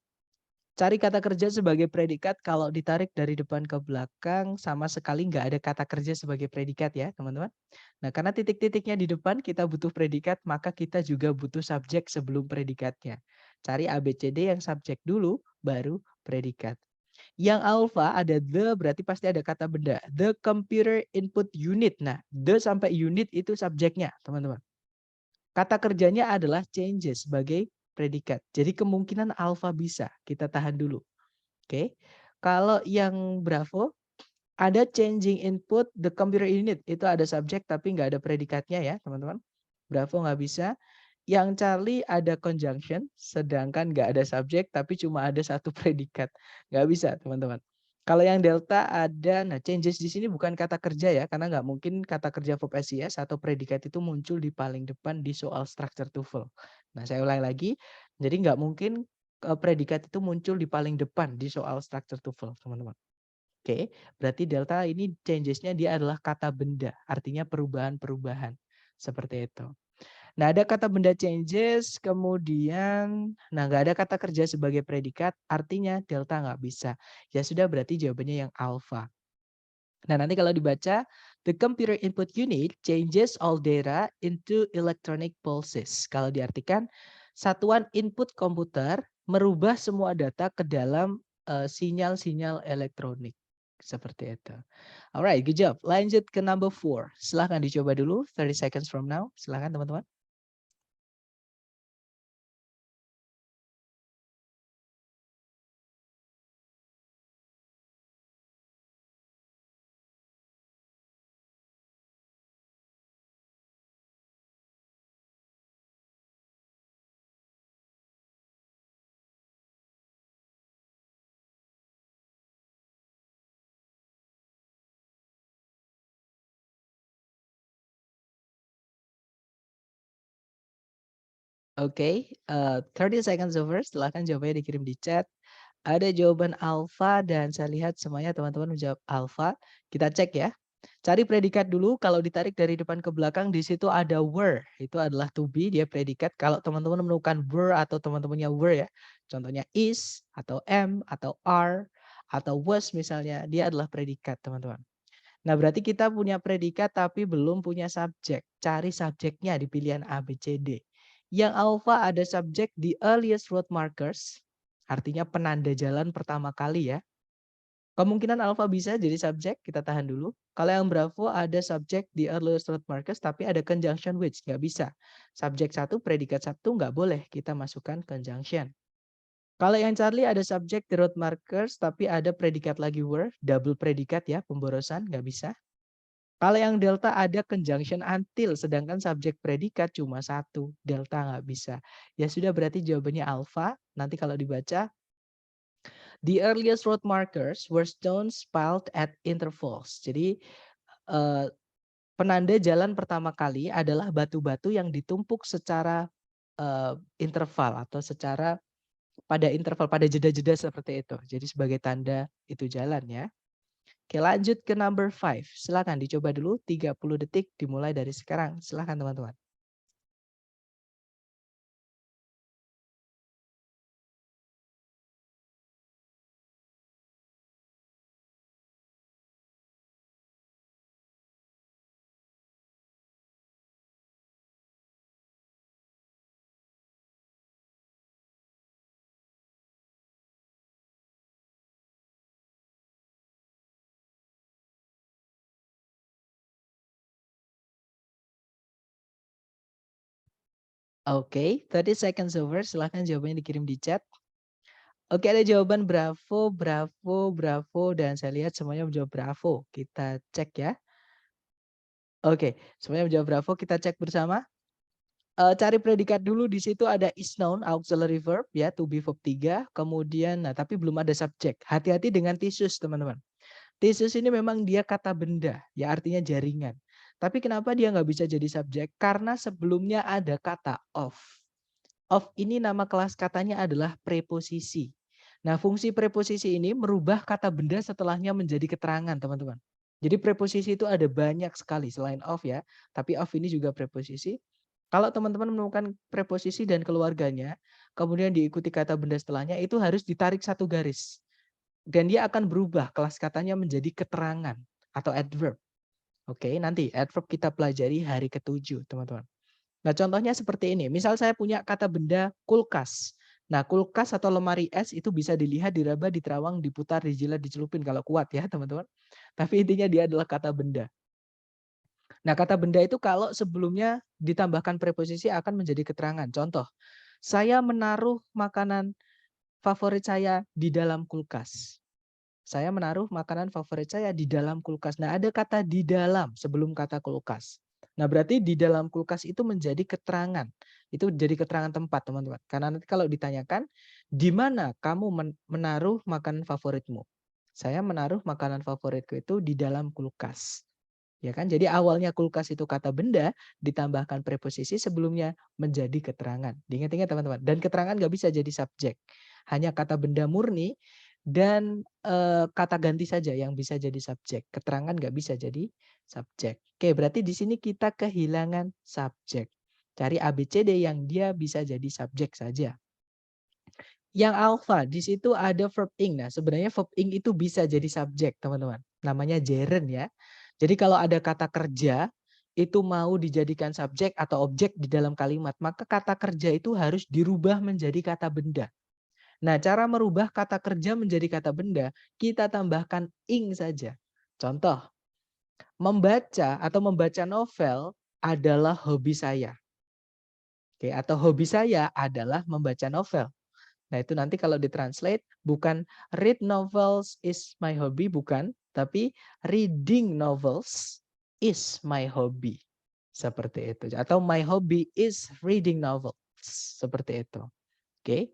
Cari kata kerja sebagai predikat, kalau ditarik dari depan ke belakang sama sekali nggak ada kata kerja sebagai predikat ya teman-teman. Nah, karena titik-titiknya di depan kita butuh predikat, maka kita juga butuh subjek sebelum predikatnya. Cari ABCD yang subjek dulu, baru predikat. Yang alpha ada the, berarti pasti ada kata benda. The computer input unit. Nah, the sampai unit itu subjeknya, teman-teman. Kata kerjanya adalah changes sebagai predikat. Jadi kemungkinan alpha bisa. Kita tahan dulu. Oke. Kalau yang Bravo, ada changing input the computer unit. Itu ada subjek tapi nggak ada predikatnya ya, teman-teman. Bravo nggak bisa. Yang Charlie ada conjunction, sedangkan nggak ada subjek, tapi cuma ada satu predikat. Nggak bisa, teman-teman. Kalau yang Delta ada, nah changes di sini bukan kata kerja ya, karena nggak mungkin kata kerja verb SES atau predikat itu muncul di paling depan di soal structure TOEFL. Nah, saya ulang lagi, jadi nggak mungkin predikat itu muncul di paling depan di soal structure TOEFL, teman-teman. Oke, berarti Delta ini changes-nya dia adalah kata benda, artinya perubahan-perubahan. Seperti itu. Nah, ada kata benda changes, kemudian, nah nggak ada kata kerja sebagai predikat, artinya delta nggak bisa. Ya sudah, berarti jawabannya yang alpha. Nah, nanti kalau dibaca, the computer input unit changes all data into electronic pulses. Kalau diartikan, satuan input komputer merubah semua data ke dalam sinyal-sinyal elektronik. Seperti itu. Alright, good job. Lanjut ke number 4. Silahkan dicoba dulu, 30 seconds from now. Silahkan teman-teman. Oke, 30 seconds over. Silahkan jawabannya dikirim di chat. Ada jawaban alfa dan saya lihat semuanya teman-teman menjawab alfa. Kita cek ya. Cari predikat dulu. Kalau ditarik dari depan ke belakang di situ ada were. Itu adalah to be, dia predikat. Kalau teman-teman menemukan were atau teman-temannya were ya. Contohnya is atau am atau are atau was misalnya, dia adalah predikat teman-teman. Nah, berarti kita punya predikat tapi belum punya subjek. Cari subjeknya di pilihan A, B, C, D. Yang alfa ada subjek the earliest road markers. Artinya penanda jalan pertama kali ya. Kemungkinan alfa bisa jadi subjek, kita tahan dulu. Kalau yang bravo ada subjek the earliest road markers tapi ada conjunction which, nggak bisa. Subjek 1, predikat 1 nggak boleh kita masukkan conjunction. Kalau yang Charlie ada subjek the road markers tapi ada predikat lagi were, double predikat ya, pemborosan, nggak bisa. Kalau yang delta ada conjunction until, sedangkan subjek predikat cuma 1, delta nggak bisa. Ya sudah, berarti jawabannya alfa. Nanti kalau dibaca, the earliest road markers were stones piled at intervals. Jadi penanda jalan pertama kali adalah batu-batu yang ditumpuk secara interval atau secara pada interval, pada jeda-jeda seperti itu. Jadi sebagai tanda itu jalan ya. Oke, lanjut ke number 5. Silakan dicoba dulu 30 detik dimulai dari sekarang. Silakan teman-teman. Oke, 30 seconds over. Silakan jawabannya dikirim di chat. Oke, ada jawaban bravo, bravo, bravo, dan saya lihat semuanya menjawab bravo. Kita cek ya. Oke, semuanya menjawab bravo. Kita cek bersama. Cari predikat dulu, di situ ada is noun, auxiliary verb ya, to be verb 3. Kemudian, nah tapi belum ada subjek. Hati-hati dengan thesis teman-teman. Thesis ini memang dia kata benda, ya artinya jaringan. Tapi kenapa dia nggak bisa jadi subjek? Karena sebelumnya ada kata of. Of ini nama kelas katanya adalah preposisi. Nah, fungsi preposisi ini merubah kata benda setelahnya menjadi keterangan, teman-teman. Jadi preposisi itu ada banyak sekali selain of ya, tapi of ini juga preposisi. Kalau teman-teman menemukan preposisi dan keluarganya, kemudian diikuti kata benda setelahnya, itu harus ditarik satu garis. Dan dia akan berubah kelas katanya menjadi keterangan atau adverb. Oke, nanti adverb kita pelajari hari ke-7, teman-teman. Nah, contohnya seperti ini. Misal saya punya kata benda kulkas. Nah, kulkas atau lemari es itu bisa dilihat, diraba, diterawang, diputar, dijilat, dicelupin kalau kuat ya, teman-teman. Tapi intinya dia adalah kata benda. Nah, kata benda itu kalau sebelumnya ditambahkan preposisi akan menjadi keterangan. Contoh, saya menaruh makanan favorit saya di dalam kulkas. Saya menaruh makanan favorit saya di dalam kulkas. Nah, ada kata di dalam sebelum kata kulkas. Nah, berarti di dalam kulkas itu menjadi keterangan. Itu jadi keterangan tempat, teman-teman. Karena nanti kalau ditanyakan, di mana kamu menaruh makanan favoritmu? Saya menaruh makanan favoritku itu di dalam kulkas. Ya kan? Jadi awalnya kulkas itu kata benda, ditambahkan preposisi sebelumnya menjadi keterangan. Diingat-ingat teman-teman. Dan keterangan nggak bisa jadi subjek. Hanya kata benda murni dan kata ganti saja yang bisa jadi subjek. Keterangan nggak bisa jadi subjek. Oke, berarti di sini kita kehilangan subjek. Cari ABCD yang dia bisa jadi subjek saja. Yang alpha, di situ ada verb ing. Nah, sebenarnya verb ing itu bisa jadi subjek, teman-teman. namanya gerund ya. Jadi kalau ada kata kerja itu mau dijadikan subjek atau objek di dalam kalimat, maka kata kerja itu harus dirubah menjadi kata benda. Nah, cara merubah kata kerja menjadi kata benda, kita tambahkan ing saja. Contoh, membaca atau membaca novel adalah hobi saya. Oke, atau hobi saya adalah membaca novel. Nah, itu nanti kalau ditranslate bukan read novels is my hobby, bukan, tapi reading novels is my hobby. Seperti itu. Atau my hobby is reading novels. Seperti itu. Oke.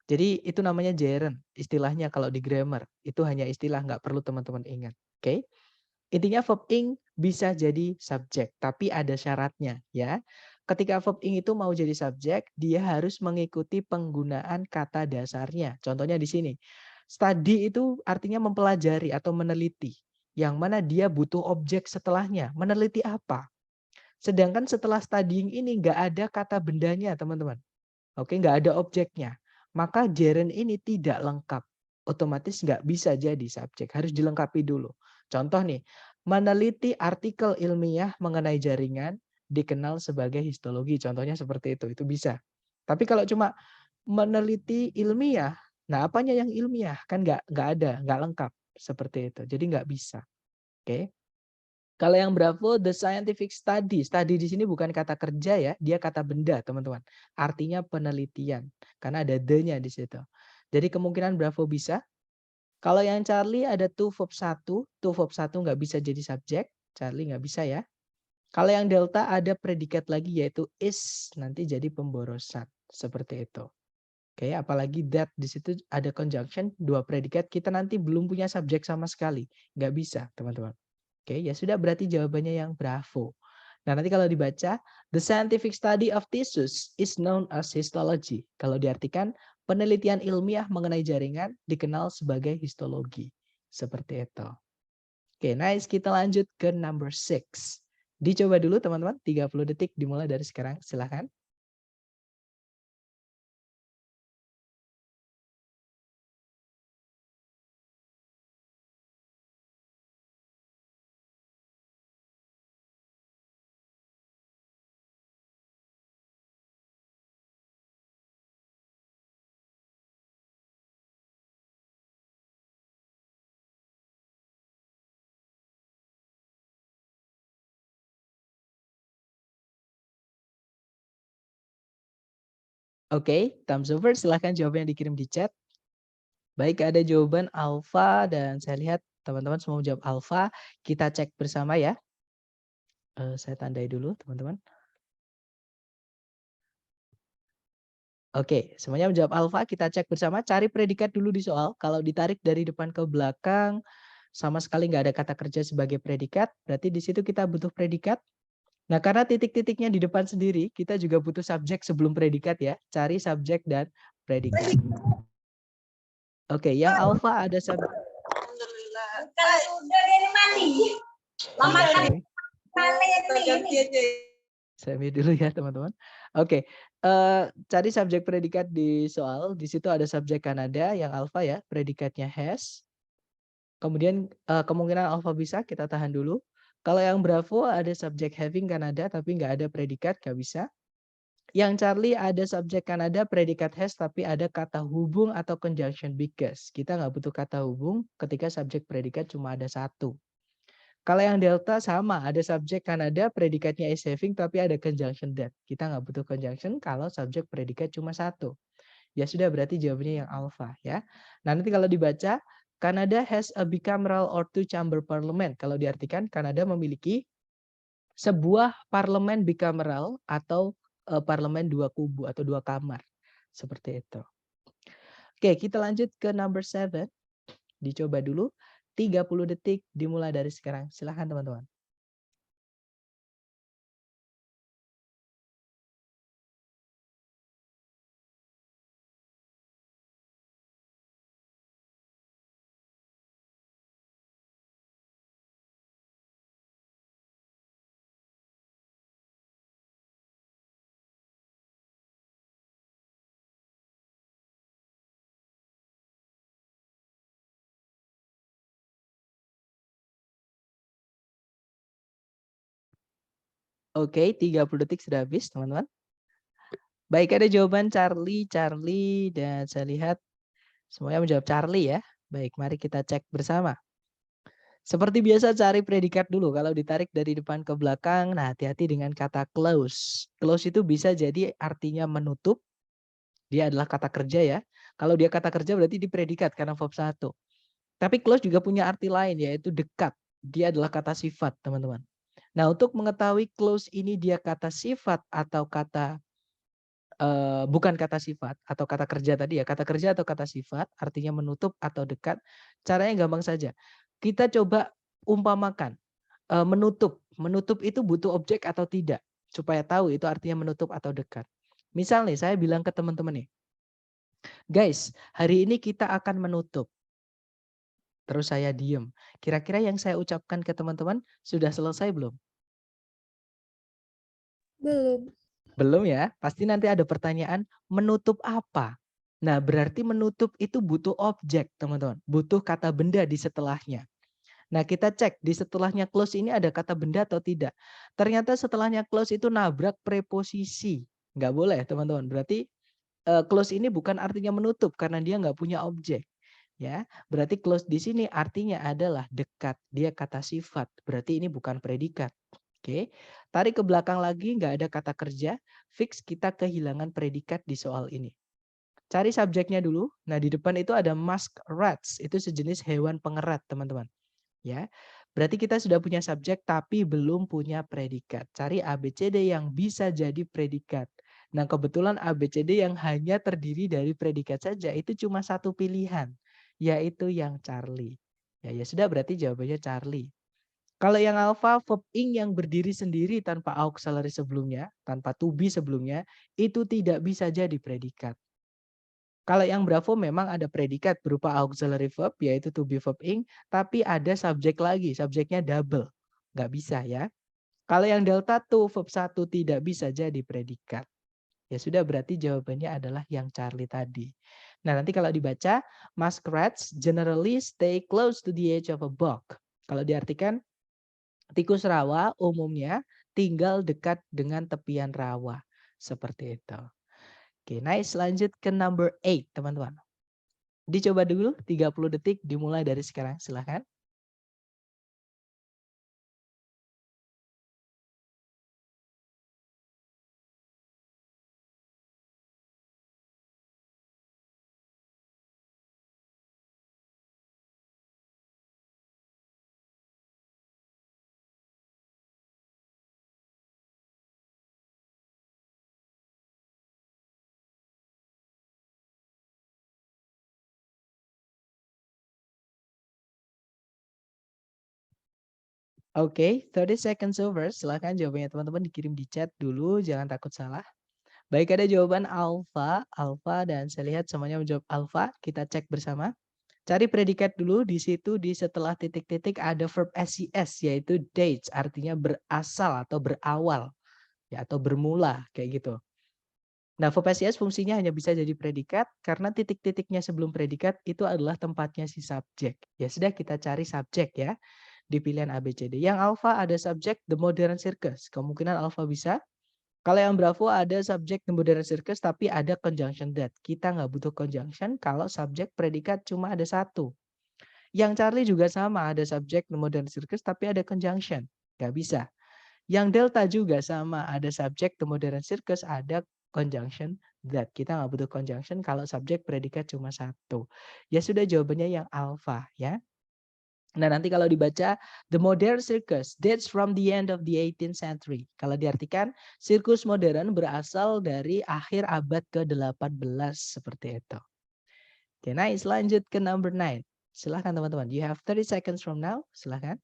Jadi itu namanya gerund. Istilahnya kalau di grammar. Itu hanya istilah, nggak perlu teman-teman ingat. Oke. Intinya verb ing bisa jadi subjek, tapi ada syaratnya ya. Ketika verb ing itu mau jadi subjek, dia harus mengikuti penggunaan kata dasarnya. Contohnya di sini. Study itu artinya mempelajari atau meneliti. Yang mana dia butuh objek setelahnya. Meneliti apa? Sedangkan setelah studying ini nggak ada kata bendanya, teman-teman. Oke, nggak ada objeknya. Maka gerund ini tidak lengkap. Otomatis nggak bisa jadi subjek. Harus dilengkapi dulu. Contoh nih, meneliti artikel ilmiah mengenai jaringan dikenal sebagai histologi. Contohnya seperti itu bisa. Tapi kalau cuma meneliti ilmiah, nah apanya yang ilmiah? Kan nggak ada, nggak lengkap seperti itu. Jadi nggak bisa. Oke. Kalau yang Bravo, the scientific study. Study di sini bukan kata kerja ya, dia kata benda, teman-teman. Artinya penelitian, karena ada the-nya di situ. Jadi kemungkinan Bravo bisa. Kalau yang Charlie ada to verb 1, to verb 1 nggak bisa jadi subjek, Charlie nggak bisa ya. Kalau yang Delta ada predikat lagi yaitu is, nanti jadi pemborosan. Seperti itu. Oke, apalagi that di situ ada conjunction, dua predikat, kita nanti belum punya subjek sama sekali. Nggak bisa, teman-teman. Oke, ya sudah berarti jawabannya yang Bravo. Nah, nanti kalau dibaca, the scientific study of tissues is known as histology. Kalau diartikan, penelitian ilmiah mengenai jaringan dikenal sebagai histologi. Seperti itu. Oke, nice. Kita lanjut ke number 6. Dicoba dulu teman-teman, 30 detik dimulai dari sekarang. Silahkan. Oke, thumbs over. Silahkan jawabannya dikirim di chat. Baik, ada jawaban alfa dan saya lihat teman-teman semua menjawab alfa. Kita cek bersama ya. Saya tandai dulu teman-teman. Oke, semuanya menjawab alfa. Kita cek bersama. Cari predikat dulu di soal. Kalau ditarik dari depan ke belakang, sama sekali nggak ada kata kerja sebagai predikat. Berarti di situ kita butuh predikat. Nah, karena titik-titiknya di depan sendiri, kita juga butuh subjek sebelum predikat ya. Cari subjek dan predikat. Oke, yang alfa ada subjek. Saya mute dulu ya teman-teman. Oke, cari subjek predikat di soal. Di situ ada subjek Kanada yang alfa ya, predikatnya has. Kemudian kemungkinan alfa bisa, kita tahan dulu. Kalau yang Bravo ada subjek having Kanada tapi nggak ada predikat, nggak bisa. Yang Charlie ada subjek Kanada, predikat has, tapi ada kata hubung atau conjunction because. Kita nggak butuh kata hubung ketika subjek predikat cuma ada satu. Kalau yang Delta sama, ada subjek Kanada, predikatnya is having, tapi ada conjunction that. Kita nggak butuh conjunction kalau subjek predikat cuma satu. Ya sudah, berarti jawabannya yang alpha ya. Nah, nanti kalau dibaca, Canada has a bicameral or two-chamber parliament. Kalau diartikan, Kanada memiliki sebuah parlemen bicameral atau parlemen dua kubu atau dua kamar. Seperti itu. Oke, kita lanjut ke number 7. Dicoba dulu. 30 detik dimulai dari sekarang. Silahkan teman-teman. Oke, 30 detik sudah habis, teman-teman. Baik, ada jawaban Charlie, dan saya lihat semuanya menjawab Charlie ya. Baik, mari kita cek bersama. Seperti biasa cari predikat dulu. Kalau ditarik dari depan ke belakang, nah hati-hati dengan kata close. Close itu bisa jadi artinya menutup. Dia adalah kata kerja ya. Kalau dia kata kerja berarti di predikat karena verb 1. Tapi close juga punya arti lain yaitu dekat. Dia adalah kata sifat, teman-teman. Nah, untuk mengetahui close ini dia kata sifat atau kata bukan kata sifat atau kata kerja tadi ya, kata kerja atau kata sifat artinya menutup atau dekat. Caranya gampang saja. Kita coba umpamakan menutup itu butuh objek atau tidak supaya tahu itu artinya menutup atau dekat. Misal nih saya bilang ke teman-teman nih, guys, hari ini kita akan menutup. Terus saya diem. Kira-kira yang saya ucapkan ke teman-teman sudah selesai belum? Belum. Belum ya? Pasti nanti ada pertanyaan, menutup apa? Nah, berarti menutup itu butuh objek, teman-teman. Butuh kata benda di setelahnya. Nah, kita cek di setelahnya close ini ada kata benda atau tidak. Ternyata setelahnya close itu nabrak preposisi. Nggak boleh, teman-teman. Berarti close ini bukan artinya menutup karena dia nggak punya objek. Ya, berarti close di sini artinya adalah dekat. Dia kata sifat. Berarti ini bukan predikat. Oke, tarik ke belakang lagi, nggak ada kata kerja, fix kita kehilangan predikat di soal ini. Cari subjeknya dulu. Nah, di depan itu ada muskrats, itu sejenis hewan pengerat, teman-teman. Ya, berarti kita sudah punya subjek tapi belum punya predikat. Cari ABCD yang bisa jadi predikat. Nah, kebetulan ABCD yang hanya terdiri dari predikat saja itu cuma satu pilihan, yaitu yang Charlie. Ya sudah, berarti jawabannya Charlie. Kalau yang alpha, verb ing yang berdiri sendiri tanpa auxiliary sebelumnya, tanpa to be sebelumnya, itu tidak bisa jadi predikat. Kalau yang bravo memang ada predikat berupa auxiliary verb, yaitu to be verb ing, tapi ada subjek lagi, subjeknya double. Nggak bisa ya. Kalau yang delta to verb 1 tidak bisa jadi predikat. Ya sudah, berarti jawabannya adalah yang Charlie tadi. Nah, nanti kalau dibaca, muskrats generally stay close to the edge of a bog. Kalau diartikan, tikus rawa umumnya tinggal dekat dengan tepian rawa. Seperti itu. Oke, nice. Lanjut ke number 8, teman-teman. Dicoba dulu 30 detik dimulai dari sekarang. Silahkan. Oke, 30 seconds over. Silahkan jawabannya teman-teman dikirim di chat dulu. Jangan takut salah. Baik, ada jawaban alpha, dan saya lihat semuanya menjawab alpha. Kita cek bersama. Cari predikat dulu, di situ di setelah titik-titik ada verb SES yaitu dates, artinya berasal atau berawal ya, atau bermula kayak gitu. Nah, verb SES fungsinya hanya bisa jadi predikat karena titik-titiknya sebelum predikat itu adalah tempatnya si subjek. Ya sudah, kita cari subjek ya di pilihan ABCD. Yang alpha ada subjek the modern circus. Kemungkinan alpha bisa. Kalau yang bravo ada subjek the modern circus tapi ada conjunction that. Kita nggak butuh conjunction kalau subjek predikat cuma ada satu. Yang Charlie juga sama, ada subjek the modern circus tapi ada conjunction. Nggak bisa. Yang delta juga sama, ada subjek the modern circus, ada conjunction that. Kita nggak butuh conjunction kalau subjek predikat cuma satu. Ya sudah, jawabannya yang alpha ya. Nah, nanti kalau dibaca, the modern circus dates from the end of the 18th century. Kalau diartikan, sirkus modern berasal dari akhir abad ke-18 seperti itu. Oke, nice. Lanjut ke number 9. Silahkan teman-teman. You have 30 seconds from now. Silahkan.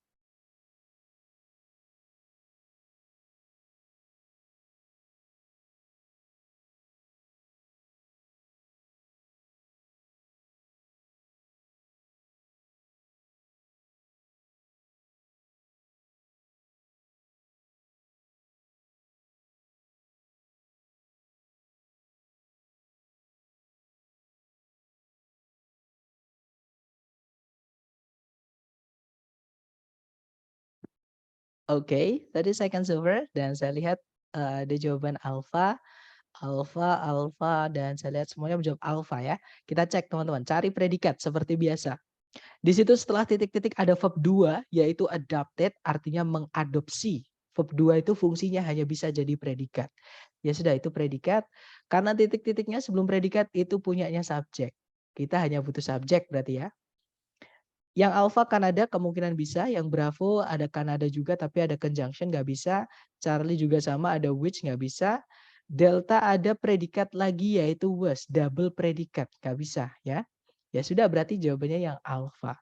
Oke, 30 seconds over dan saya lihat ada jawaban alpha, dan saya lihat semuanya menjawab alpha ya. Kita cek teman-teman, cari predikat seperti biasa. Di situ setelah titik-titik ada verb 2 yaitu adopted artinya mengadopsi. Verb 2 itu fungsinya hanya bisa jadi predikat. Ya sudah itu predikat. Karena titik-titiknya sebelum predikat itu punyanya subjek. Kita hanya butuh subjek berarti ya. Yang alpha Kanada kemungkinan bisa, yang Bravo ada Kanada juga tapi ada conjunction nggak bisa. Charlie juga sama ada which nggak bisa. Delta ada predikat lagi yaitu was, double predikat nggak bisa ya. Ya sudah berarti jawabannya yang alpha.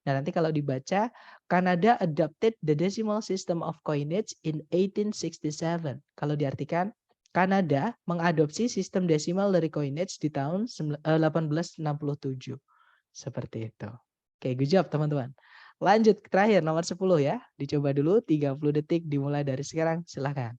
Nah nanti kalau dibaca, Kanada adopted the decimal system of coinage in 1867. Kalau diartikan, Kanada mengadopsi sistem desimal dari coinage di tahun 1867. Seperti itu. Oke, good job teman-teman. Lanjut terakhir nomor 10 ya. Dicoba dulu 30 detik dimulai dari sekarang. Silakan.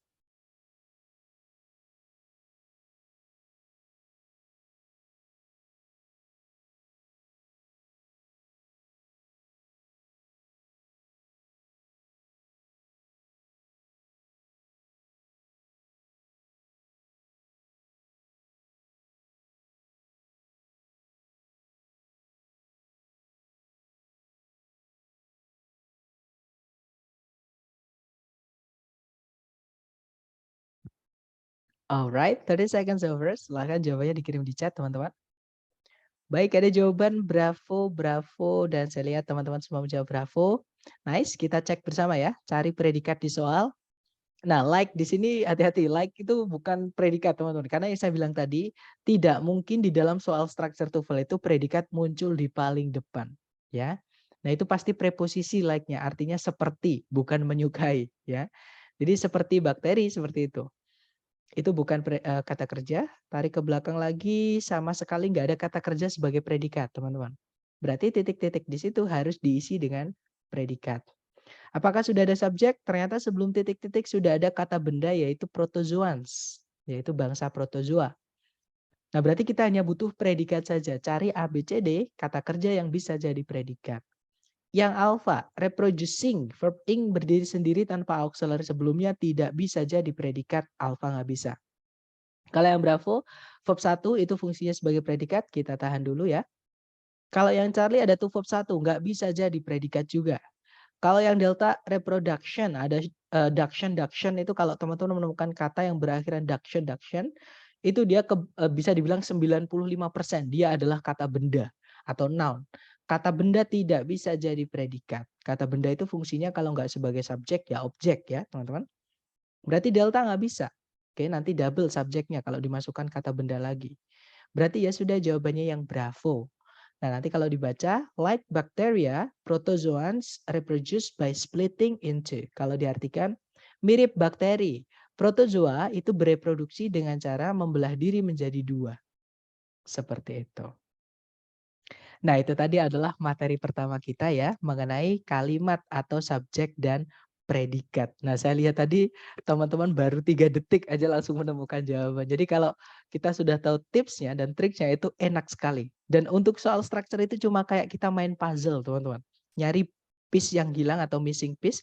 Alright, 30 seconds over. Silakan jawabannya dikirim di chat teman-teman. Baik, ada jawaban Bravo, dan saya lihat teman-teman semua menjawab Bravo. Nice, kita cek bersama ya. Cari predikat di soal. Nah, like di sini hati-hati. Like itu bukan predikat teman-teman. Karena yang saya bilang tadi, tidak mungkin di dalam soal structure TOEFL itu predikat muncul di paling depan. Ya. Nah, itu pasti preposisi like-nya. Artinya seperti, bukan menyukai. Ya. Jadi seperti bakteri, seperti itu. Itu bukan kata kerja. Tarik ke belakang lagi, sama sekali nggak ada kata kerja sebagai predikat, teman-teman. Berarti titik-titik di situ harus diisi dengan predikat. Apakah sudah ada subjek? Ternyata sebelum titik-titik sudah ada kata benda yaitu protozoans, yaitu bangsa protozoa. Nah, berarti kita hanya butuh predikat saja. Cari ABCD, kata kerja yang bisa jadi predikat. Yang alpha, reproducing, verb ing berdiri sendiri tanpa auxiliary sebelumnya tidak bisa jadi predikat, alpha nggak bisa. Kalau yang Bravo, verb 1 itu fungsinya sebagai predikat, kita tahan dulu ya. Kalau yang Charlie ada tuh verb 1, nggak bisa jadi predikat juga. Kalau yang Delta, reproduction, ada duction itu kalau teman-teman menemukan kata yang berakhiran duction, itu dia bisa dibilang 95% dia adalah kata benda atau noun. Kata benda tidak bisa jadi predikat. Kata benda itu fungsinya kalau nggak sebagai subjek ya objek ya teman-teman. Berarti delta nggak bisa. Oke, nanti double subjeknya kalau dimasukkan kata benda lagi. Berarti ya sudah jawabannya yang Bravo. Nah nanti kalau dibaca, like bacteria, protozoans reproduce by splitting into. Kalau diartikan mirip bakteri, protozoa itu bereproduksi dengan cara membelah diri menjadi dua. Seperti itu. Nah, itu tadi adalah materi pertama kita ya, mengenai kalimat atau subjek dan predikat. Nah, saya lihat tadi teman-teman baru 3 detik aja langsung menemukan jawaban. Jadi kalau kita sudah tahu tipsnya dan triknya itu enak sekali. Dan untuk soal structure itu cuma kayak kita main puzzle, teman-teman. Nyari piece yang hilang atau missing piece,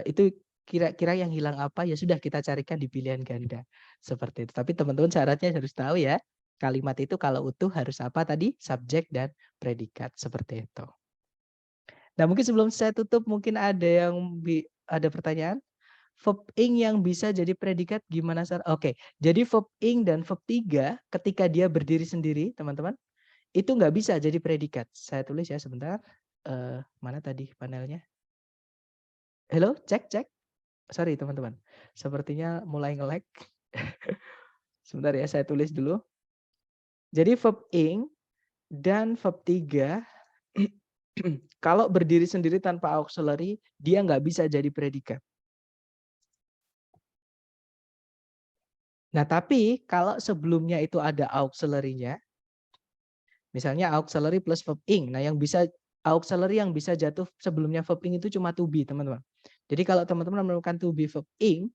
itu kira-kira yang hilang apa, ya sudah kita carikan di pilihan ganda. Seperti itu. Tapi teman-teman syaratnya harus tahu ya, kalimat itu kalau utuh harus apa tadi? Subjek dan predikat, seperti itu. Nah, mungkin sebelum saya tutup mungkin ada yang ada pertanyaan. Verb ing yang bisa jadi predikat gimana Sar? Oke, jadi verb ing dan verb 3 ketika dia berdiri sendiri, teman-teman, itu nggak bisa jadi predikat. Saya tulis ya sebentar. Mana tadi panelnya? Halo, cek. Sorry teman-teman. Sepertinya mulai nge-lag. Sebentar ya, saya tulis dulu. Jadi verb ing dan verb 3 kalau berdiri sendiri tanpa auxiliary, dia nggak bisa jadi predikat. Nah, tapi kalau sebelumnya itu ada auxiliary-nya, misalnya auxiliary plus verb ing. Nah, auxiliary yang bisa jatuh sebelumnya verb ing itu cuma to be, teman-teman. Jadi kalau teman-teman menemukan to be verb ing,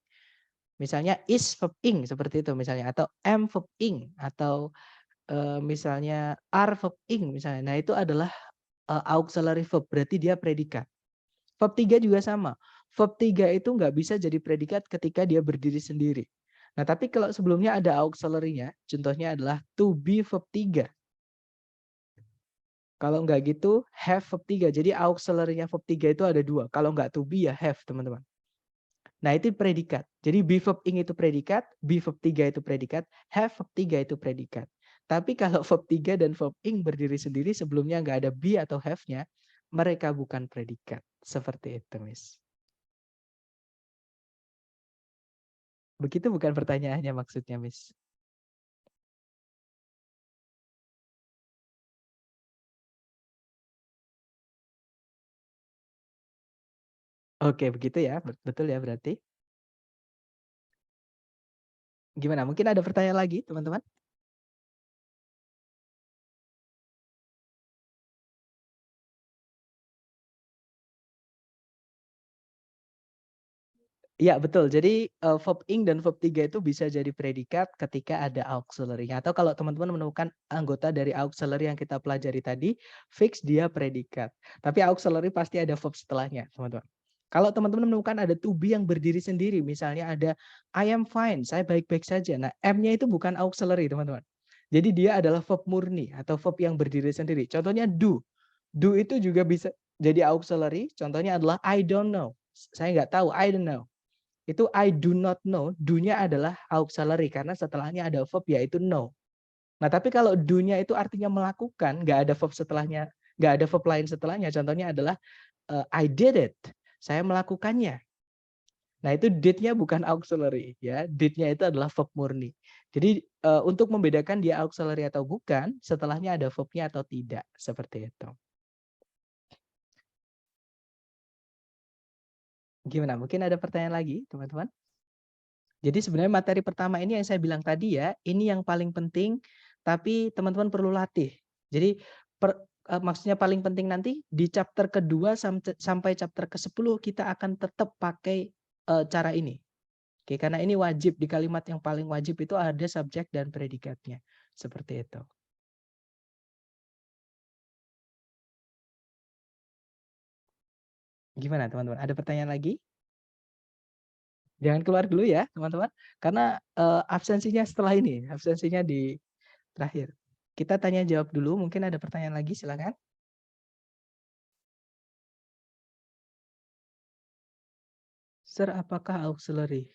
misalnya is verb ing seperti itu misalnya, atau am verb ing, atau misalnya are verb ing misalnya. Nah, itu adalah auxiliary verb, berarti dia predikat. Verb 3 juga sama. verb 3 itu nggak bisa jadi predikat ketika dia berdiri sendiri. Nah, tapi kalau sebelumnya ada auxiliary-nya, contohnya adalah to be verb 3. Kalau nggak gitu, have verb 3. Jadi auxiliary-nya verb 3 itu ada 2. Kalau nggak to be ya have, teman-teman. Nah, itu predikat. Jadi be verb ing itu predikat, be verb 3 itu predikat, have verb 3 itu predikat. Tapi kalau verb 3 dan verb ing berdiri sendiri sebelumnya nggak ada be atau have-nya, mereka bukan predikat. Seperti itu, Miss. Begitu bukan pertanyaannya maksudnya, Miss. Oke, begitu ya. Betul ya berarti. Gimana? Mungkin ada pertanyaan lagi, teman-teman? Iya, betul. Jadi verb ing dan verb 3 itu bisa jadi predikat ketika ada auxiliary-nya. Atau kalau teman-teman menemukan anggota dari auxiliary yang kita pelajari tadi, fix dia predikat. Tapi auxiliary pasti ada verb setelahnya, teman-teman. Kalau teman-teman menemukan ada to be yang berdiri sendiri, misalnya ada I am fine, saya baik-baik saja. Nah, M-nya itu bukan auxiliary, teman-teman. Jadi dia adalah verb murni atau verb yang berdiri sendiri. Contohnya do. Do itu juga bisa jadi auxiliary. Contohnya adalah I don't know. Saya nggak tahu, I don't know. Itu I do not know, do-nya adalah auxiliary karena setelahnya ada verb yaitu know. Nah, tapi kalau do-nya itu artinya melakukan, nggak ada verb setelahnya, nggak ada verb lain setelahnya. Contohnya adalah I did it, saya melakukannya. Nah, itu did-nya bukan auxiliary ya, did-nya itu adalah verb murni. Jadi untuk membedakan dia auxiliary atau bukan, setelahnya ada verb-nya atau tidak, seperti itu. Gimana? Mungkin ada pertanyaan lagi, teman-teman? Jadi sebenarnya materi pertama ini yang saya bilang tadi ya, ini yang paling penting, tapi teman-teman perlu latih. Jadi maksudnya paling penting nanti di chapter kedua sampai chapter ke-10 kita akan tetap pakai cara ini. Oke, karena ini wajib di kalimat yang paling wajib itu ada subjek dan predikatnya. Seperti itu. Gimana teman-teman? Ada pertanyaan lagi? Jangan keluar dulu ya teman-teman, karena absensinya setelah ini, absensinya di terakhir. Kita tanya jawab dulu, mungkin ada pertanyaan lagi, silakan. Sir, apakah auxiliary?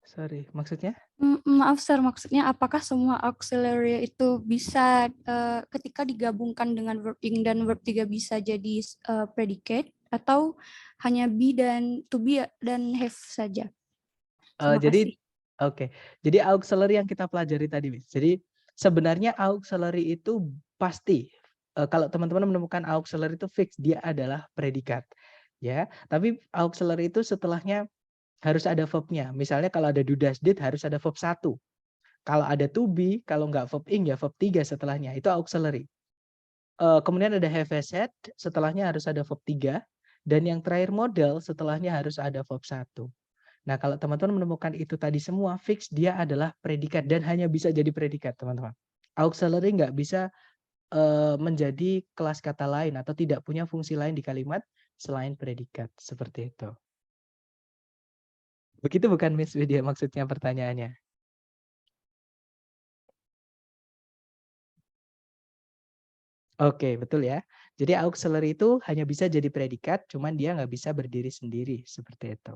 Sorry, maksudnya? Maaf sir, maksudnya apakah semua auxiliary itu bisa ketika digabungkan dengan verb ing dan verb 3 bisa jadi predicate atau hanya be dan to be dan have saja? Terima Jadi, kasih. oke. Jadi auxiliary yang kita pelajari tadi, Miss. Jadi sebenarnya auxiliary itu pasti kalau teman-teman menemukan auxiliary itu fix dia adalah predikat, ya. Tapi auxiliary itu setelahnya harus ada verb-nya. Misalnya kalau ada do does did harus ada verb 1. Kalau ada to be, kalau nggak verb ing ya verb 3 setelahnya. Itu auxiliary. Kemudian ada have has had, setelahnya harus ada verb 3. Dan yang terakhir model, setelahnya harus ada verb 1. Nah, kalau teman-teman menemukan itu tadi semua, fix dia adalah predikat dan hanya bisa jadi predikat, teman-teman. Auxiliary nggak bisa menjadi kelas kata lain atau tidak punya fungsi lain di kalimat selain predikat. Seperti itu. Begitu bukan Miss Widya maksudnya pertanyaannya? Oke, betul ya. Jadi auxiliary itu hanya bisa jadi predikat, cuman dia nggak bisa berdiri sendiri. Seperti itu.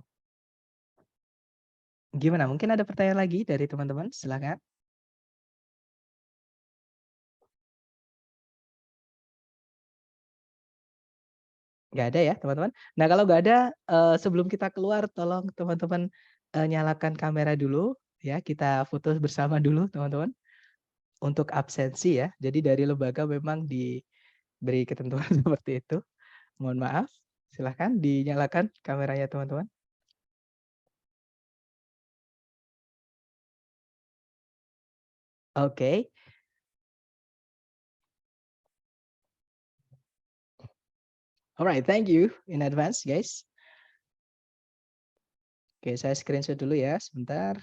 Gimana? Mungkin ada pertanyaan lagi dari teman-teman? Silakan. Nggak ada ya, teman-teman. Nah, kalau nggak ada, sebelum kita keluar, tolong teman-teman nyalakan kamera dulu, ya. Kita foto bersama dulu, teman-teman. Untuk absensi ya. Jadi dari lembaga memang diberi ketentuan seperti itu. Mohon maaf. Silahkan dinyalakan kameranya, teman-teman. Oke. Alright, thank you in advance, guys. Oke, saya screenshot dulu ya, sebentar.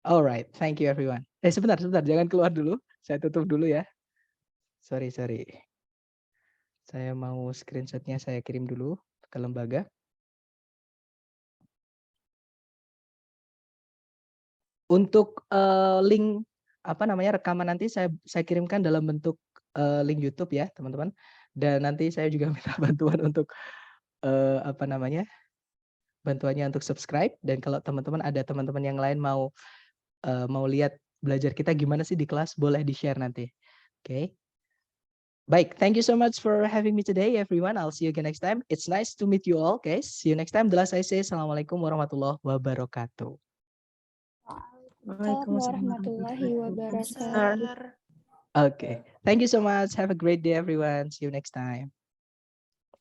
Alright, thank you everyone. Sebentar, jangan keluar dulu. Saya tutup dulu ya. Sorry. Saya mau screenshotnya saya kirim dulu ke lembaga. Untuk link rekaman nanti saya kirimkan dalam bentuk link YouTube ya teman-teman. Dan nanti saya juga minta bantuan untuk bantuannya untuk subscribe. Dan kalau teman-teman ada teman-teman yang lain mau lihat belajar kita gimana sih di kelas, boleh di-share nanti. Oke. Baik, thank you so much for having me today everyone. I'll see you again next time. It's nice to meet you all, guys. See you next time. Adalah saya say assalamualaikum warahmatullahi wabarakatuh. Waalaikumsalam warahmatullahi wabarakatuh. Okay. Thank you so much. Have a great day everyone. See you next time.